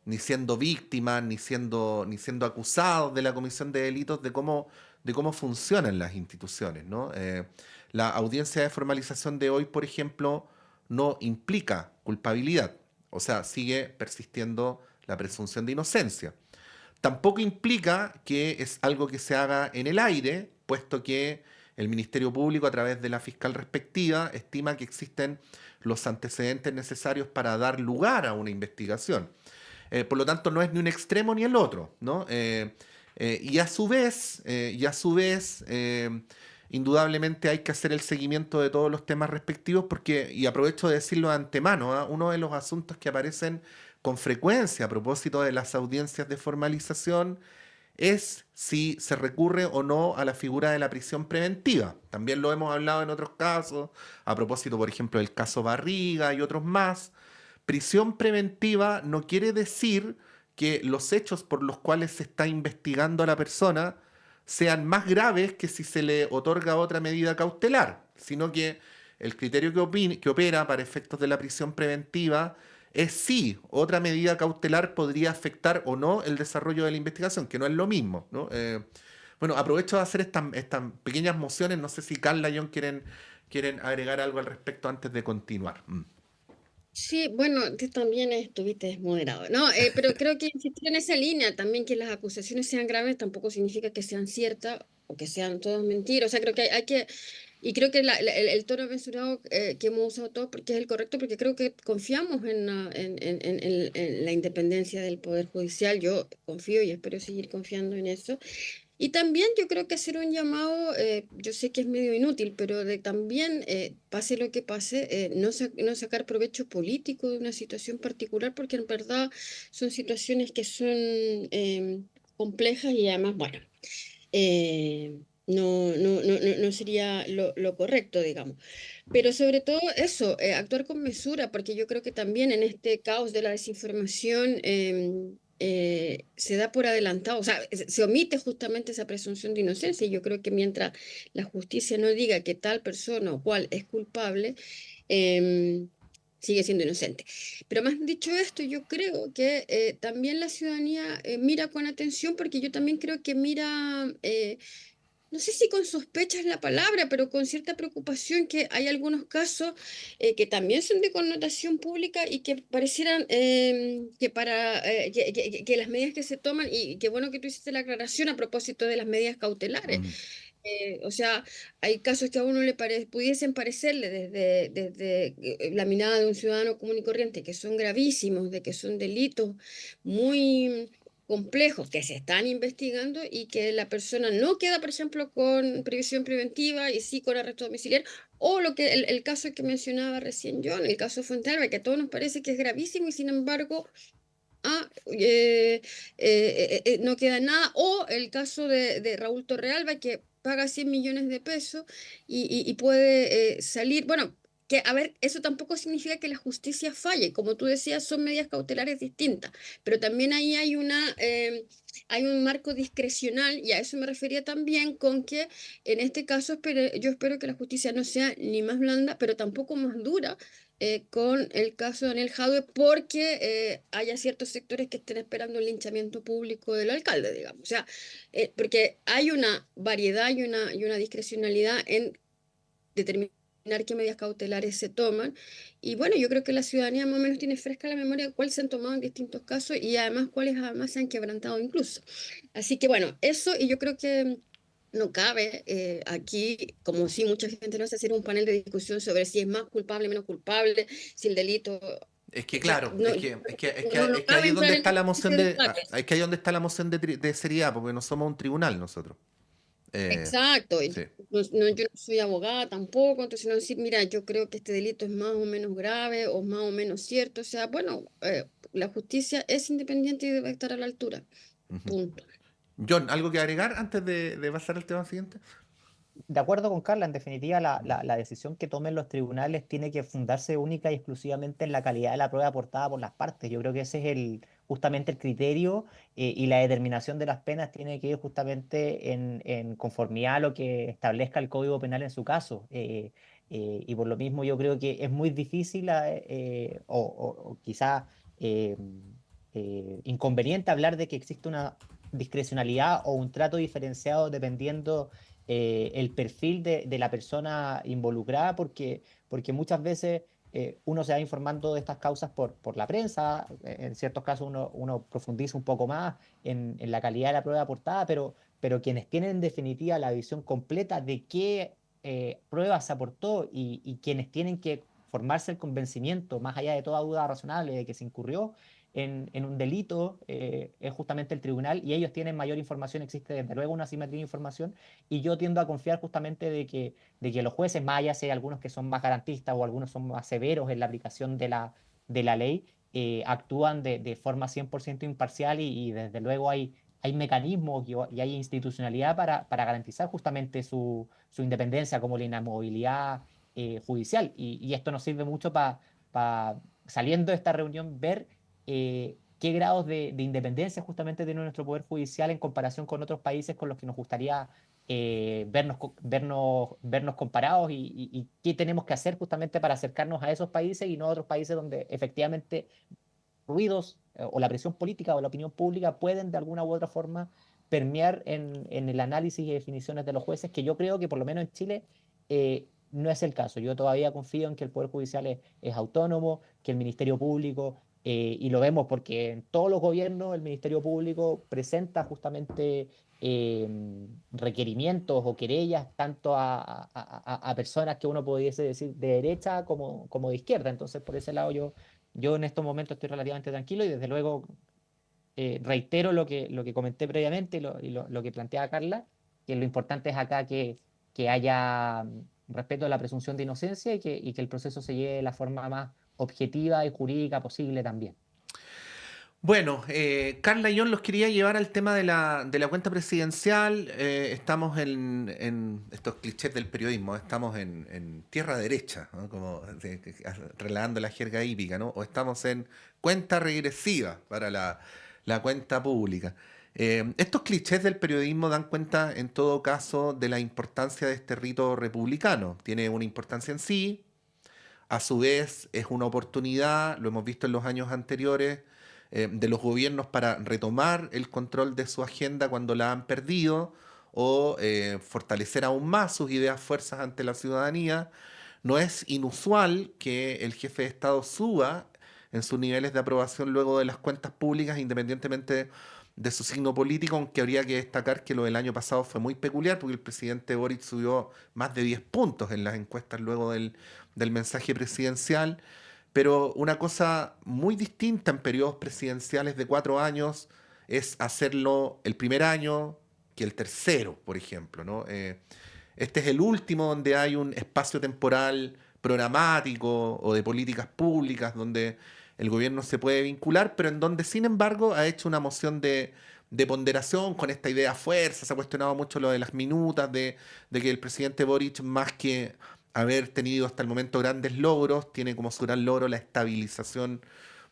ni siendo víctimas, ni siendo acusados de la comisión de delitos, de cómo funcionan las instituciones, ¿no? La audiencia de formalización de hoy, por ejemplo, no implica culpabilidad, o sea, sigue persistiendo la presunción de inocencia. Tampoco implica que es algo que se haga en el aire, puesto que el Ministerio Público, a través de la fiscal respectiva, estima que existen los antecedentes necesarios para dar lugar a una investigación. Por lo tanto, no es ni un extremo ni el otro, ¿no? Y a su vez, indudablemente hay que hacer el seguimiento de todos los temas respectivos, porque, y aprovecho de decirlo de antemano, ¿ah? Uno de los asuntos que aparecen con frecuencia a propósito de las audiencias de formalización es si se recurre o no a la figura de la prisión preventiva. También lo hemos hablado en otros casos, a propósito, por ejemplo, del caso Barriga y otros más. Prisión preventiva no quiere decir que los hechos por los cuales se está investigando a la persona sean más graves que si se le otorga otra medida cautelar, sino que el criterio que opera para efectos de la prisión preventiva es si otra medida cautelar podría afectar o no el desarrollo de la investigación, que no es lo mismo, ¿no? Bueno, aprovecho de hacer estas pequeñas mociones. No sé si Carla y John quieren agregar algo al respecto antes de continuar. Sí, bueno, tú también estuviste desmoderado, ¿no? Pero creo que insistir en esa línea también, que las acusaciones sean graves, tampoco significa que sean ciertas o que sean todas mentiras. O sea, creo que hay que, y creo que el tono mesurado que hemos usado todos, porque es el correcto, porque creo que confiamos en la independencia del Poder Judicial. Yo confío y espero seguir confiando en eso. Y también yo creo que hacer un llamado, yo sé que es medio inútil, pero de también, pase lo que pase, no sacar provecho político de una situación particular, porque en verdad son situaciones que son complejas y además, bueno, no sería lo correcto, digamos. Pero sobre todo eso, actuar con mesura, porque yo creo que también en este caos de la desinformación se da por adelantado, o sea, se omite justamente esa presunción de inocencia, y yo creo que mientras la justicia no diga que tal persona o cual es culpable, sigue siendo inocente. Pero más dicho esto, yo creo que también la ciudadanía mira con atención, porque yo también creo que mira... no sé si con sospecha es la palabra, pero con cierta preocupación, que hay algunos casos que también son de connotación pública y que parecieran que las medidas que se toman, y qué bueno que tú hiciste la aclaración a propósito de las medidas cautelares. Mm. O sea, hay casos que a uno le pudiesen parecerle desde la mirada de un ciudadano común y corriente, que son gravísimos, de que son delitos muy complejos que se están investigando, y que la persona no queda, por ejemplo, con prisión preventiva y sí con arresto domiciliario, O el caso que mencionaba recién John, el caso de Fuentealba, que a todos nos parece que es gravísimo y sin embargo no queda nada. O el caso de Raúl Torrealba, que paga 100 millones de pesos y puede salir. Bueno, que a ver, eso tampoco significa que la justicia falle. Como tú decías, son medidas cautelares distintas, pero también ahí hay un marco discrecional, y a eso me refería también con que en este caso yo espero que la justicia no sea ni más blanda, pero tampoco más dura con el caso de Daniel Jadwe, porque haya ciertos sectores que estén esperando el linchamiento público del alcalde, digamos. O sea, porque hay una variedad y una discrecionalidad en determinar qué medidas cautelares se toman. Y bueno, yo creo que la ciudadanía más o menos tiene fresca la memoria de cuáles se han tomado en distintos casos y además cuáles además se han quebrantado incluso. Así que bueno, eso, y yo creo que no cabe aquí, como si mucha gente no hace, hacer un panel de discusión sobre si es más culpable, menos culpable, si el delito... Es que O sea, claro, no, es que no ahí cabe es donde entrar en está la moción de, detalles. es que ahí es donde está la moción de seriedad, porque no somos un tribunal nosotros. Exacto, y Sí. yo no soy abogada tampoco, entonces no decir, mira, yo creo que este delito es más o menos grave o más o menos cierto. O sea, bueno, la justicia es independiente y debe estar a la altura. Ujú. Punto. John, ¿algo que agregar antes de pasar al tema siguiente? De acuerdo con Carla, en definitiva, la decisión que tomen los tribunales tiene que fundarse única y exclusivamente en la calidad de la prueba aportada por las partes. Yo creo que ese es justamente el criterio, y la determinación de las penas tiene que ir justamente en conformidad a lo que establezca el Código Penal en su caso. Y por lo mismo yo creo que es muy difícil o quizá inconveniente hablar de que existe una discrecionalidad o un trato diferenciado dependiendo el perfil de la persona involucrada, porque muchas veces uno se va informando de estas causas por la prensa. En ciertos casos uno profundiza un poco más en la calidad de la prueba aportada, pero quienes tienen en definitiva la visión completa de qué pruebas se aportó, y quienes tienen que formarse el convencimiento, más allá de toda duda razonable, de que se incurrió en un delito, es justamente el tribunal, y ellos tienen mayor información. Existe desde luego una asimetría de información, y yo tiendo a confiar justamente de que los jueces, más allá si hay algunos que son más garantistas o algunos son más severos en la aplicación de la ley, actúan de forma 100% imparcial, y desde luego hay mecanismos y hay institucionalidad para garantizar justamente su independencia, como la inamovilidad judicial. Y esto nos sirve mucho para, saliendo de esta reunión, ver qué grados de independencia justamente tiene nuestro Poder Judicial en comparación con otros países con los que nos gustaría vernos comparados, y qué tenemos que hacer justamente para acercarnos a esos países y no a otros países donde efectivamente ruidos o la presión política o la opinión pública pueden de alguna u otra forma permear en el análisis y definiciones de los jueces, que yo creo que por lo menos en Chile no es el caso. Yo todavía confío en que el Poder Judicial es autónomo, que el Ministerio Público, y lo vemos porque en todos los gobiernos el Ministerio Público presenta justamente requerimientos o querellas tanto a personas que uno pudiese decir de derecha como de izquierda. Entonces, por ese lado yo en estos momentos estoy relativamente tranquilo, y desde luego reitero lo que comenté previamente y lo que planteaba Carla, que lo importante es acá que haya respeto a la presunción de inocencia, y que el proceso se lleve de la forma más objetiva y jurídica posible también. Bueno, Carla y John los quería llevar al tema de la cuenta presidencial. Estamos en estos clichés del periodismo, estamos en tierra derecha, ¿no? Como relajando la jerga hípica, ¿no? O estamos en cuenta regresiva para la cuenta pública. Estos clichés del periodismo dan cuenta, en todo caso, de la importancia de este rito republicano. Tiene una importancia en sí, a su vez es una oportunidad, lo hemos visto en los años anteriores, de los gobiernos para retomar el control de su agenda cuando la han perdido, o fortalecer aún más sus ideas fuerzas ante la ciudadanía. No es inusual que el jefe de Estado suba en sus niveles de aprobación luego de las cuentas públicas, independientemente de su signo político, aunque habría que destacar que lo del año pasado fue muy peculiar, porque el presidente Boric subió más de 10 puntos en las encuestas luego del mensaje presidencial. Pero una cosa muy distinta en periodos presidenciales de 4 años es hacerlo el primer año que el tercero, por ejemplo, ¿no? este es el último donde hay un espacio temporal programático o de políticas públicas donde el gobierno se puede vincular, pero en donde, sin embargo, ha hecho una moción de ponderación con esta idea fuerza. Se ha cuestionado mucho lo de las minutas, de que el presidente Boric, más que haber tenido hasta el momento grandes logros, tiene como su gran logro la estabilización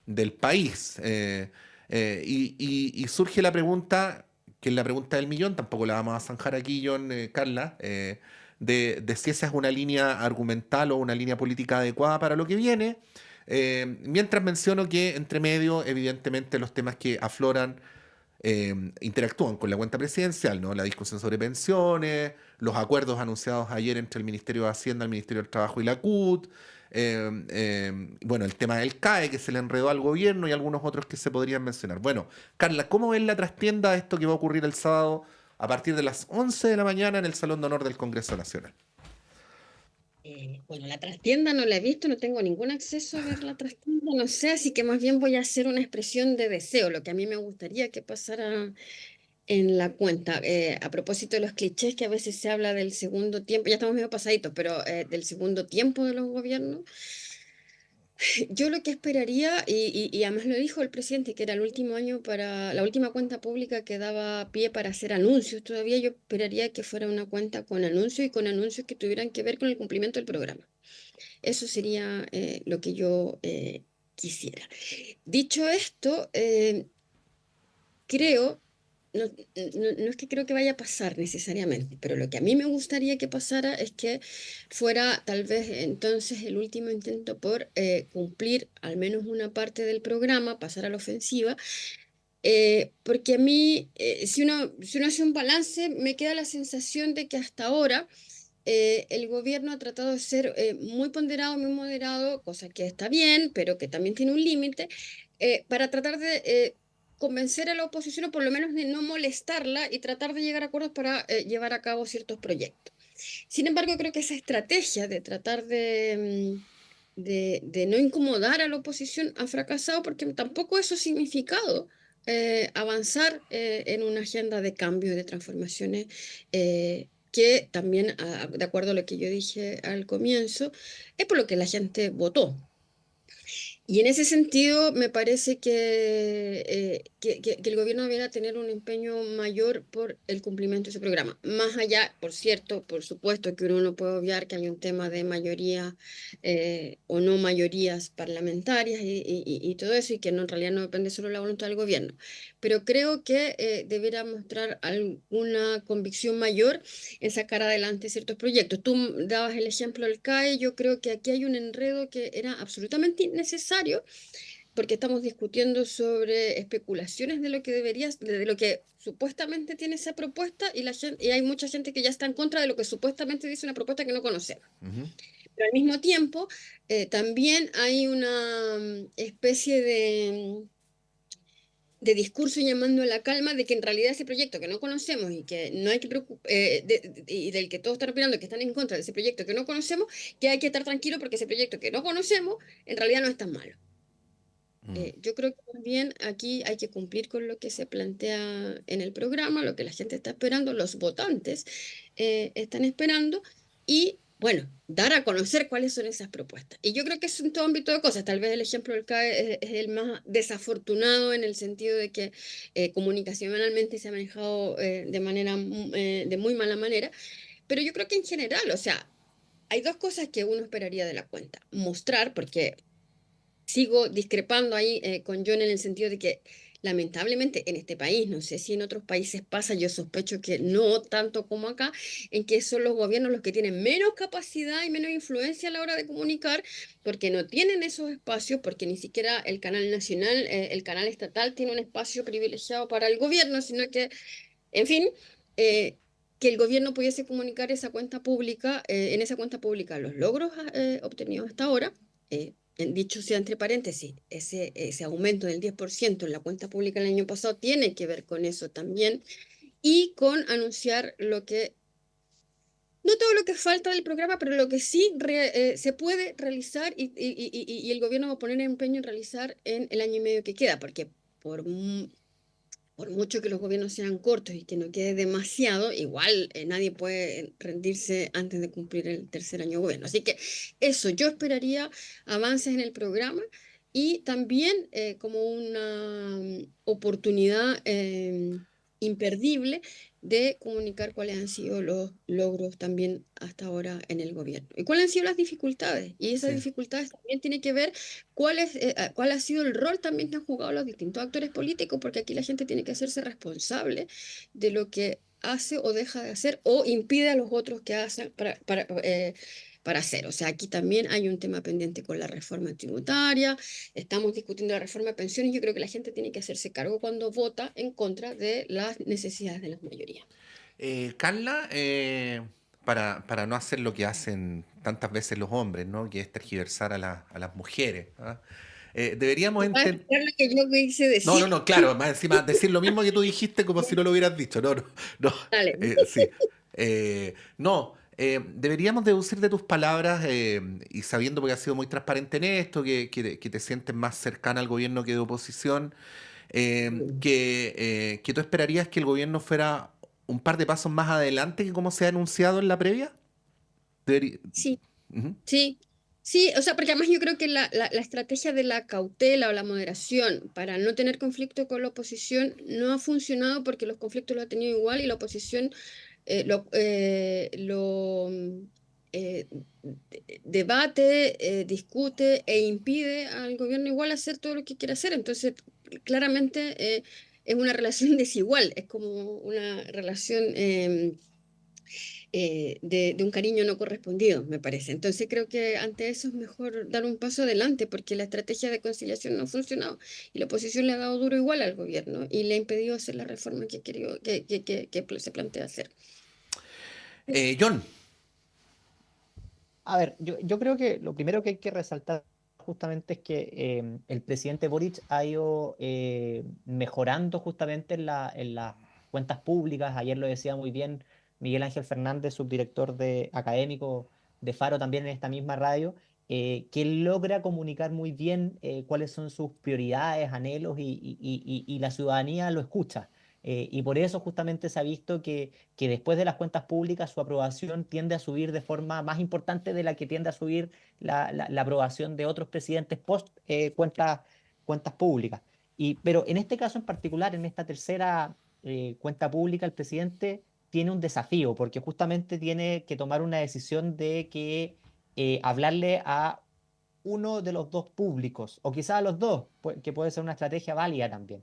del país. Y surge la pregunta, que es la pregunta del millón, tampoco la vamos a zanjar aquí, John, Carla, de si esa es una línea argumental o una línea política adecuada para lo que viene. Mientras menciono que entre medio, evidentemente, los temas que afloran interactúan con la cuenta presidencial, ¿no? La discusión sobre pensiones, los acuerdos anunciados ayer entre el Ministerio de Hacienda, el Ministerio del Trabajo y la CUT, bueno, el tema del CAE que se le enredó al gobierno y algunos otros que se podrían mencionar. Bueno, Carla, ¿cómo ves la trastienda de esto que va a ocurrir el sábado a partir de las 11 de la mañana en el Salón de Honor del Congreso Nacional? Bueno, la trastienda no la he visto, no tengo ningún acceso a ver la trastienda, no sé, así que más bien voy a hacer una expresión de deseo, lo que a mí me gustaría que pasara en la cuenta. A propósito de los clichés que a veces se habla del segundo tiempo, ya estamos medio pasaditos, pero del segundo tiempo de los gobiernos. Yo lo que esperaría, y además lo dijo el presidente, que era el último año para la última cuenta pública que daba pie para hacer anuncios, todavía yo esperaría que fuera una cuenta con anuncios y con anuncios que tuvieran que ver con el cumplimiento del programa. Eso sería lo que yo quisiera. Dicho esto, creo, no es que creo que vaya a pasar necesariamente, pero lo que a mí me gustaría que pasara es que fuera tal vez entonces el último intento por cumplir al menos una parte del programa, pasar a la ofensiva, porque a mí, si uno hace un balance, me queda la sensación de que hasta ahora el gobierno ha tratado de ser muy ponderado, muy moderado, cosa que está bien, pero que también tiene un límite, para tratar de convencer a la oposición o por lo menos de no molestarla y tratar de llegar a acuerdos para llevar a cabo ciertos proyectos. Sin embargo, creo que esa estrategia de tratar de no incomodar a la oposición ha fracasado porque tampoco eso ha significado avanzar en una agenda de cambio y de transformaciones que también, de acuerdo a lo que yo dije al comienzo, es por lo que la gente votó. Y en ese sentido, me parece que el gobierno debiera tener un empeño mayor por el cumplimiento de ese programa. Más allá, por cierto, por supuesto que uno no puede obviar que hay un tema de mayoría o no mayorías parlamentarias y todo eso, y que no, en realidad no depende solo de la voluntad del gobierno. Pero creo que debiera mostrar alguna convicción mayor en sacar adelante ciertos proyectos. Tú dabas el ejemplo del CAE, yo creo que aquí hay un enredo que era absolutamente innecesario, porque estamos discutiendo sobre especulaciones de lo que de lo que supuestamente tiene esa propuesta, y hay mucha gente que ya está en contra de lo que supuestamente dice una propuesta que no conocemos. Pero al mismo tiempo, también hay una especie de discurso llamando a la calma de que en realidad ese proyecto que no conocemos y que no hay que y del que todos están opinando que están en contra de ese proyecto que no conocemos, que hay que estar tranquilo porque ese proyecto que no conocemos en realidad no es tan malo. Yo creo que también aquí hay que cumplir con lo que se plantea en el programa, lo que la gente está esperando, los votantes están esperando, y bueno, dar a conocer cuáles son esas propuestas. Y yo creo que es en todo ámbito de cosas. Tal vez el ejemplo del CAE es el más desafortunado en el sentido de que comunicacionalmente se ha manejado de muy mala manera, pero yo creo que en general, o sea, hay dos cosas que uno esperaría de la cuenta. Mostrar, porque sigo discrepando ahí con John en el sentido de que lamentablemente en este país, no sé si en otros países pasa, yo sospecho que no tanto como acá, en que son los gobiernos los que tienen menos capacidad y menos influencia a la hora de comunicar, porque no tienen esos espacios, porque ni siquiera el canal nacional, el canal estatal tiene un espacio privilegiado para el gobierno, sino que, en fin, que el gobierno pudiese comunicar esa cuenta pública, en esa cuenta pública los logros obtenidos hasta ahora. Dicho sea entre paréntesis, ese aumento del 10% en la cuenta pública el año pasado tiene que ver con eso también, y con anunciar lo que, no todo lo que falta del programa, pero lo que sí se puede realizar y el gobierno va a poner empeño en realizar en el año y medio que queda, porque por mucho que los gobiernos sean cortos y que no quede demasiado, igual nadie puede rendirse antes de cumplir el tercer año de gobierno. Así que eso, yo esperaría avances en el programa y también como una oportunidad imperdible de comunicar cuáles han sido los logros también hasta ahora en el gobierno y cuáles han sido las dificultades. Y esas Sí. dificultades también tienen que ver cuál ha sido el rol también que han jugado los distintos actores políticos, porque aquí la gente tiene que hacerse responsable de lo que hace o deja de hacer o impide a los otros que hacen para hacer. O sea, aquí también hay un tema pendiente con la reforma tributaria, estamos discutiendo la reforma de pensiones, yo creo que la gente tiene que hacerse cargo cuando vota en contra de las necesidades de las mayorías. Carla, para no hacer lo que hacen tantas veces los hombres, ¿no? Que es tergiversar a las mujeres, ¿ah? Deberíamos ¿Vas a entender... escuchar lo que yo quise No, decir? no, no, claro, más encima decir lo mismo que tú dijiste como si no lo hubieras dicho. No, no, no. Dale. Sí. No, deberíamos deducir de tus palabras, y sabiendo porque has sido muy transparente en esto, que te sientes más cercana al gobierno que de oposición, que tú esperarías que el gobierno fuera un par de pasos más adelante que como se ha anunciado en la previa. Deberí- Sí. Ujú. Sí, sí, o sea, porque además yo creo que la estrategia de la cautela o la moderación para no tener conflicto con la oposición no ha funcionado porque los conflictos lo ha tenido igual y la oposición eh, debate, discute e impide al gobierno igual hacer todo lo que quiere hacer. Entonces, claramente es una relación desigual, es como una relación de un cariño no correspondido, me parece. Entonces creo que ante eso es mejor dar un paso adelante porque la estrategia de conciliación no ha funcionado y la oposición le ha dado duro igual al gobierno y le ha impedido hacer la reforma que se plantea hacer. John, A ver, yo creo que lo primero que hay que resaltar justamente es que el presidente Boric ha ido mejorando justamente en las cuentas públicas. Ayer lo decía muy bien Miguel Ángel Fernández, subdirector académico de Faro, también en esta misma radio, que él logra comunicar muy bien cuáles son sus prioridades, anhelos y la ciudadanía lo escucha. Y por eso justamente se ha visto que después de las cuentas públicas su aprobación tiende a subir de forma más importante de la que tiende a subir la aprobación de otros presidentes post cuentas públicas. Pero en este caso en particular, en esta tercera cuenta pública, el presidente tiene un desafío porque justamente tiene que tomar una decisión de que hablarle a uno de los dos públicos, o quizás a los dos, que puede ser una estrategia válida también.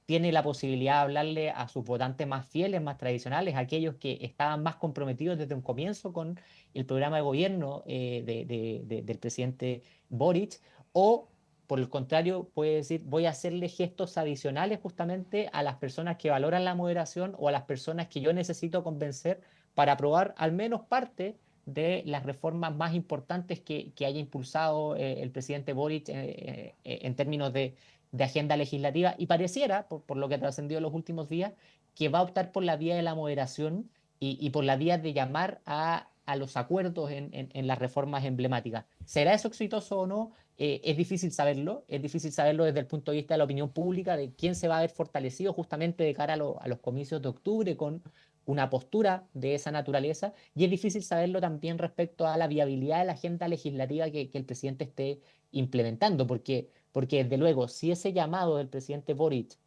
Tiene la posibilidad de hablarle a sus votantes más fieles, más tradicionales, aquellos que estaban más comprometidos desde un comienzo con el programa de gobierno del presidente Boric, o por el contrario, puede decir, voy a hacerle gestos adicionales justamente a las personas que valoran la moderación o a las personas que yo necesito convencer para aprobar al menos parte de las reformas más importantes que haya impulsado el presidente Boric en términos de agenda legislativa, y pareciera, por lo que ha trascendido en los últimos días, que va a optar por la vía de la moderación y por la vía de llamar a los acuerdos en las reformas emblemáticas. ¿Será eso exitoso o no? Es difícil saberlo desde el punto de vista de la opinión pública, de quién se va a ver fortalecido justamente de cara a los comicios de octubre con una postura de esa naturaleza, y es difícil saberlo también respecto a la viabilidad de la agenda legislativa que el presidente esté implementando, porque desde luego, si ese llamado del presidente Boric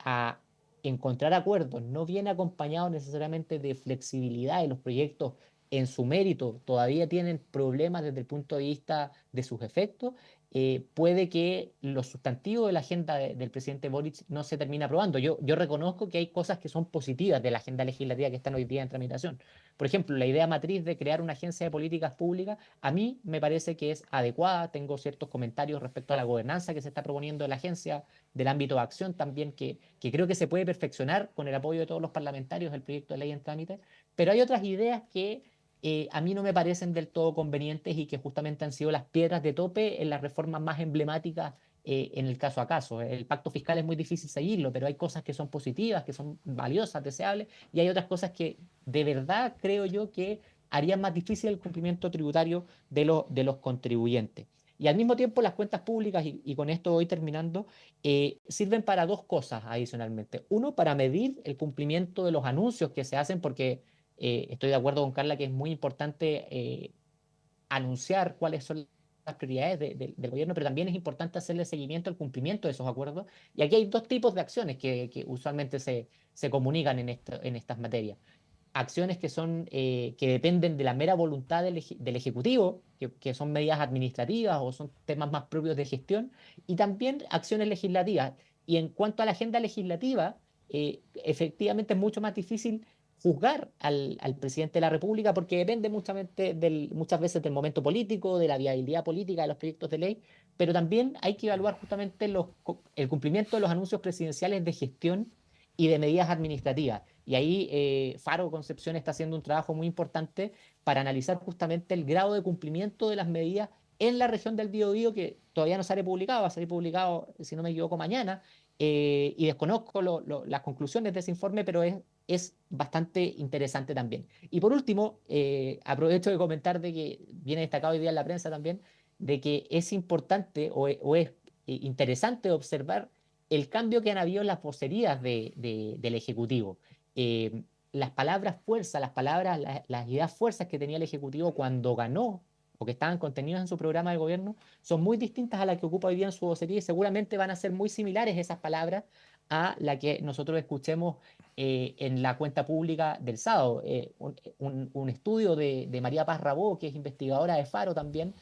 a encontrar acuerdos no viene acompañado necesariamente de flexibilidad y los proyectos en su mérito todavía tienen problemas desde el punto de vista de sus efectos, puede que los sustantivos de la agenda del presidente Boric no se termine aprobando. Yo reconozco que hay cosas que son positivas de la agenda legislativa que están hoy día en tramitación. Por ejemplo, la idea matriz de crear una agencia de políticas públicas, a mí me parece que es adecuada. Tengo ciertos comentarios respecto a la gobernanza que se está proponiendo de la agencia, del ámbito de acción también, que creo que se puede perfeccionar con el apoyo de todos los parlamentarios del proyecto de ley en trámite, pero hay otras ideas que a mí no me parecen del todo convenientes y que justamente han sido las piedras de tope en las reformas más emblemáticas en el caso a caso. El pacto fiscal es muy difícil seguirlo, pero hay cosas que son positivas, que son valiosas, deseables, y hay otras cosas que de verdad creo yo que harían más difícil el cumplimiento tributario de los contribuyentes. Y al mismo tiempo las cuentas públicas, y con esto voy terminando, sirven para dos cosas adicionalmente. Uno, para medir el cumplimiento de los anuncios que se hacen, porque estoy de acuerdo con Carla que es muy importante anunciar cuáles son las prioridades del gobierno, pero también es importante hacerle seguimiento al cumplimiento de esos acuerdos. Y aquí hay dos tipos de acciones que usualmente se comunican en estas materias. Acciones que dependen de la mera voluntad del Ejecutivo, que son medidas administrativas o son temas más propios de gestión, y también acciones legislativas. Y en cuanto a la agenda legislativa, efectivamente es mucho más difícil juzgar al presidente de la República porque depende muchas veces del momento político, de la viabilidad política de los proyectos de ley, pero también hay que evaluar justamente el cumplimiento de los anuncios presidenciales de gestión y de medidas administrativas. Y ahí Faro Concepción está haciendo un trabajo muy importante para analizar justamente el grado de cumplimiento de las medidas en la región del Biobío, que todavía no sale publicado, va a salir publicado, si no me equivoco, mañana, y desconozco las conclusiones de ese informe, pero es bastante interesante también. Y por último, aprovecho de comentar de que viene destacado hoy día en la prensa también, de que es importante o es interesante observar el cambio que han habido en las vocerías del Ejecutivo. Las palabras fuerza, las ideas fuerzas que tenía el Ejecutivo cuando ganó o que estaban contenidas en su programa de gobierno son muy distintas a las que ocupa hoy día en su vocería y seguramente van a ser muy similares esas palabras a la que nosotros escuchemos en la cuenta pública del sábado. Un estudio de María Paz Rabó, que es investigadora de Faro también,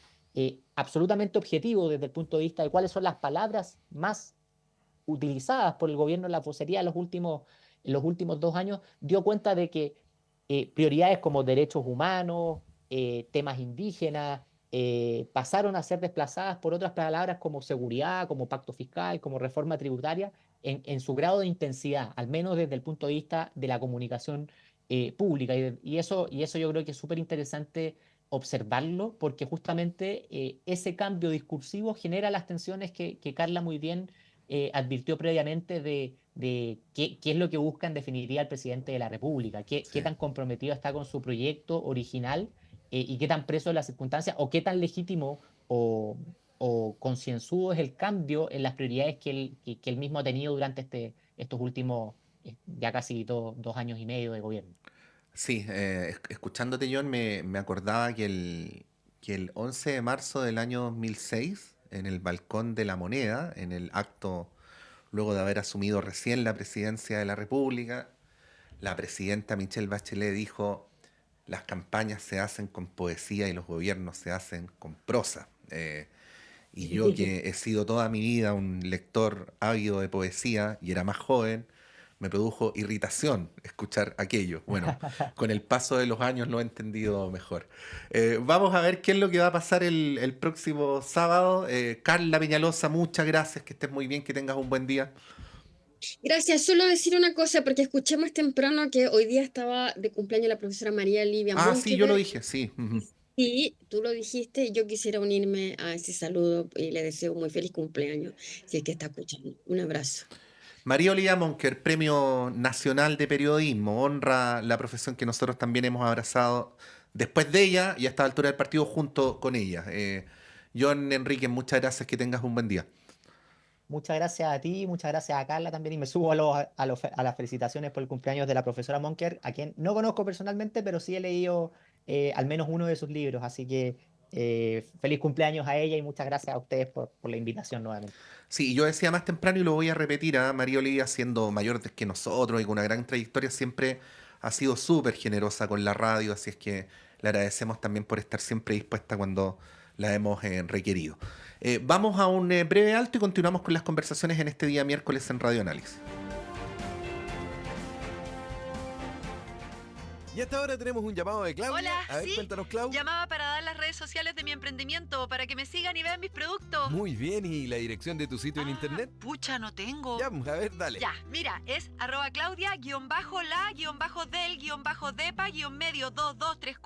absolutamente objetivo desde el punto de vista de cuáles son las palabras más utilizadas por el gobierno en la vocería en los últimos 2 años, dio cuenta de que prioridades como derechos humanos, temas indígenas, pasaron a ser desplazadas por otras palabras como seguridad, como pacto fiscal, como reforma tributaria, en su grado de intensidad, al menos desde el punto de vista de la comunicación pública. Y eso yo creo que es súper interesante observarlo, porque justamente ese cambio discursivo genera las tensiones que Carla muy bien advirtió previamente de qué es lo que busca en definitiva el presidente de la República, qué tan comprometido está con su proyecto original y qué tan preso de las circunstancias o qué tan legítimo o concienzudo es el cambio en las prioridades que él mismo ha tenido durante estos últimos ya casi 2 años y medio de gobierno. Sí, escuchándote, John, me acordaba que el 11 de marzo del año 2006, en el Balcón de la Moneda, en el acto luego de haber asumido recién la presidencia de la República, la presidenta Michelle Bachelet dijo: las campañas se hacen con poesía y los gobiernos se hacen con prosa. Y yo, que he sido toda mi vida un lector ávido de poesía y era más joven, me produjo irritación escuchar aquello. Bueno, con el paso de los años lo he entendido mejor. Vamos a ver qué es lo que va a pasar el próximo sábado. Carla Peñalosa, muchas gracias, que estés muy bien, que tengas un buen día. Gracias, solo decir una cosa, porque escuché más temprano que hoy día estaba de cumpleaños la profesora María Livia Monkever. Sí, yo lo dije, sí. Sí, tú lo dijiste, yo quisiera unirme a ese saludo y le deseo muy feliz cumpleaños, si es que está escuchando. Un abrazo. María Olivia Monker, Premio Nacional de Periodismo, honra la profesión que nosotros también hemos abrazado después de ella y a esta altura del partido junto con ella. John Enrique, muchas gracias, que tengas un buen día. Muchas gracias a ti, muchas gracias a Carla también, y me subo a las felicitaciones por el cumpleaños de la profesora Monker, a quien no conozco personalmente, pero sí he leído al menos uno de sus libros, así que feliz cumpleaños a ella y muchas gracias a ustedes por la invitación nuevamente. Sí, yo decía más temprano y lo voy a repetir, María Olivia, siendo mayor que nosotros y con una gran trayectoria, siempre ha sido súper generosa con la radio, así es que le agradecemos también por estar siempre dispuesta cuando la hemos requerido. Vamos a un breve alto y continuamos con las conversaciones en este día miércoles en Radio Análisis. Y hasta ahora tenemos un llamado de Claudia. Hola, a ver, sí, cuéntanos, Clau. Llamaba para dar las redes sociales de mi emprendimiento, para que me sigan y vean mis productos. Muy bien, ¿y la dirección de tu sitio en internet? Pucha, no tengo. Ya, a ver, dale. Ya, mira, es @Claudia_la_del_depa_medio 2234